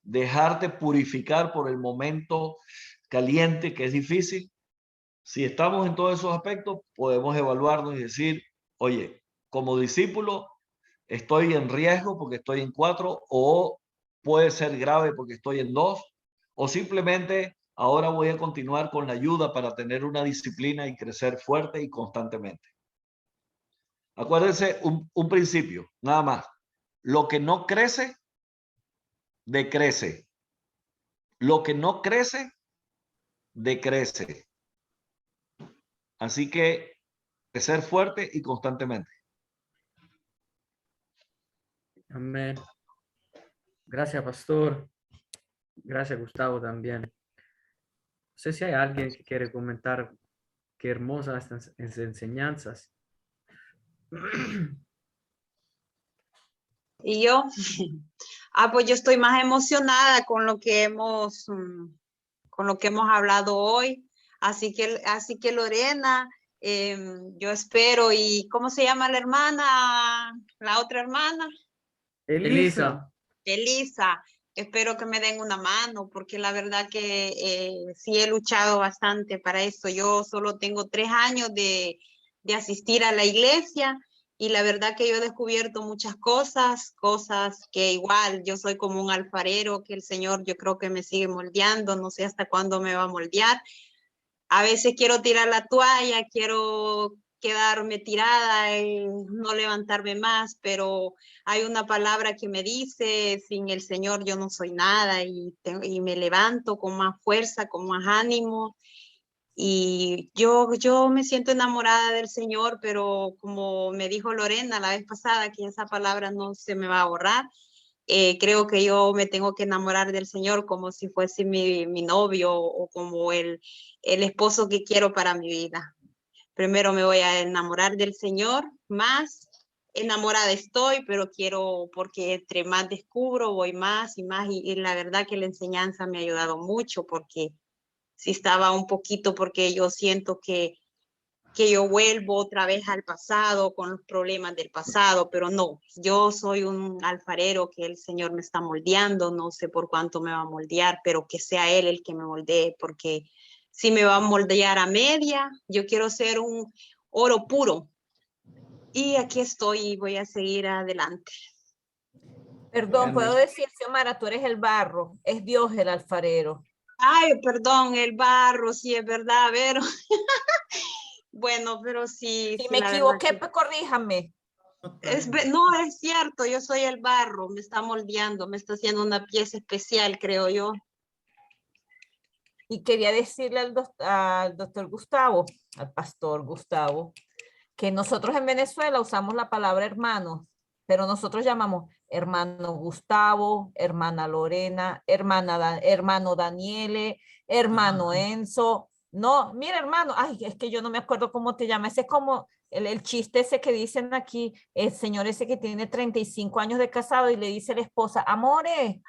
dejarte purificar por el momento caliente que es difícil, Si estamos en todos esos aspectos, podemos evaluarnos y decir, oye, como discípulo, estoy en riesgo porque estoy en 4, o puede ser grave porque estoy en 2, o simplemente ahora voy a continuar con la ayuda para tener una disciplina y crecer fuerte y constantemente. Acuérdense un principio, nada más. Lo que no crece, decrece. Lo que no crece, decrece. Así que crecer fuerte y constantemente. Amén. Gracias, pastor. Gracias, Gustavo, también. No sé si hay alguien que quiere comentar qué hermosas estas enseñanzas. Y yo, pues yo estoy más emocionada con lo que hemos hablado hoy. Así que Lorena, yo espero. ¿Y cómo se llama la hermana? La otra hermana. Elisa. Elisa, espero que me den una mano, porque la verdad que sí he luchado bastante para esto. Yo solo tengo 3 años de asistir a la iglesia, y la verdad que yo he descubierto muchas cosas que igual yo soy como un alfarero, que el Señor yo creo que me sigue moldeando, no sé hasta cuándo me va a moldear. A veces quiero tirar la toalla, quiero quedarme tirada y no levantarme más, pero hay una palabra que me dice, sin el Señor yo no soy nada, y me levanto con más fuerza, con más ánimo. Y yo me siento enamorada del Señor, pero como me dijo Lorena la vez pasada, que esa palabra no se me va a borrar. Creo que yo me tengo que enamorar del Señor como si fuese mi novio, o como el esposo que quiero para mi vida. Primero me voy a enamorar del Señor, más enamorada estoy, pero quiero, porque entre más descubro, voy más y más, y la verdad que la enseñanza me ha ayudado mucho, porque sí estaba un poquito, porque yo siento que yo vuelvo otra vez al pasado con los problemas del pasado, pero no, yo soy un alfarero que el Señor me está moldeando, no sé por cuánto me va a moldear, pero que sea Él el que me moldee, porque si me va a moldear a media, yo quiero ser un oro puro. Y aquí estoy y voy a seguir adelante. Perdón, puedo decir, Xiomara, tú eres el barro, es Dios el alfarero. Ay, perdón, el barro, sí es verdad, pero bueno, pero sí. Si me equivoqué, pues corríjame. No, es cierto, yo soy el barro, me está moldeando, me está haciendo una pieza especial, creo yo. Y quería decirle al doctor Gustavo, al pastor Gustavo, que nosotros en Venezuela usamos la palabra hermanos, pero nosotros llamamos hermano Gustavo, hermana Lorena, hermano Daniele, hermano Enzo. No, mira, hermano, ay, es que yo no me acuerdo cómo te llamas. Ese es como el chiste ese que dicen aquí, el señor ese que tiene 35 años de casado y le dice a la esposa, amore,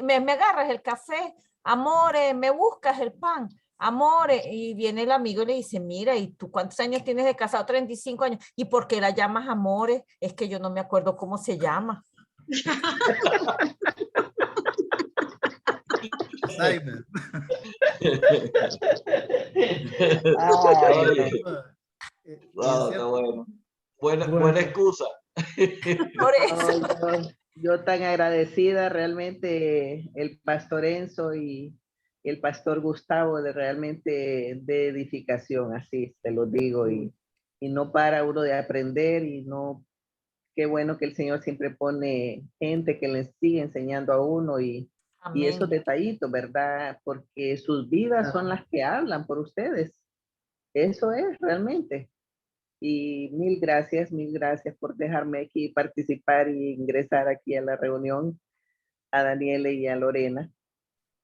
me agarras el café, amore, me buscas el pan. Amore, y viene el amigo y le dice, mira, ¿y tú cuántos años tienes de casado? 35 años. ¿Y por qué la llamas amore? Es que yo no me acuerdo cómo se llama. Está bueno. Buena excusa. Por eso. Yo tan agradecida realmente, el pastor Enzo y el pastor Gustavo, de realmente de edificación, así te lo digo, y no para uno de aprender, y no, qué bueno que el Señor siempre pone gente que les sigue enseñando a uno, y esos detallitos, ¿verdad? Porque sus vidas son las que hablan por ustedes. Eso es realmente. Y mil gracias por dejarme aquí participar y ingresar aquí a la reunión, a Daniela y a Lorena.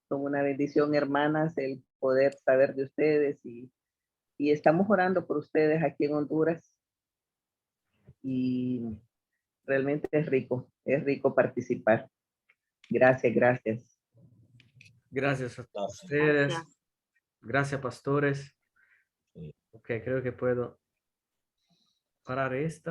Son una bendición, hermanas, el poder saber de ustedes, y estamos orando por ustedes aquí en Honduras, y realmente es rico participar. Gracias. Gracias a ustedes. Gracias, pastores. Ok, creo que puedo parar esta.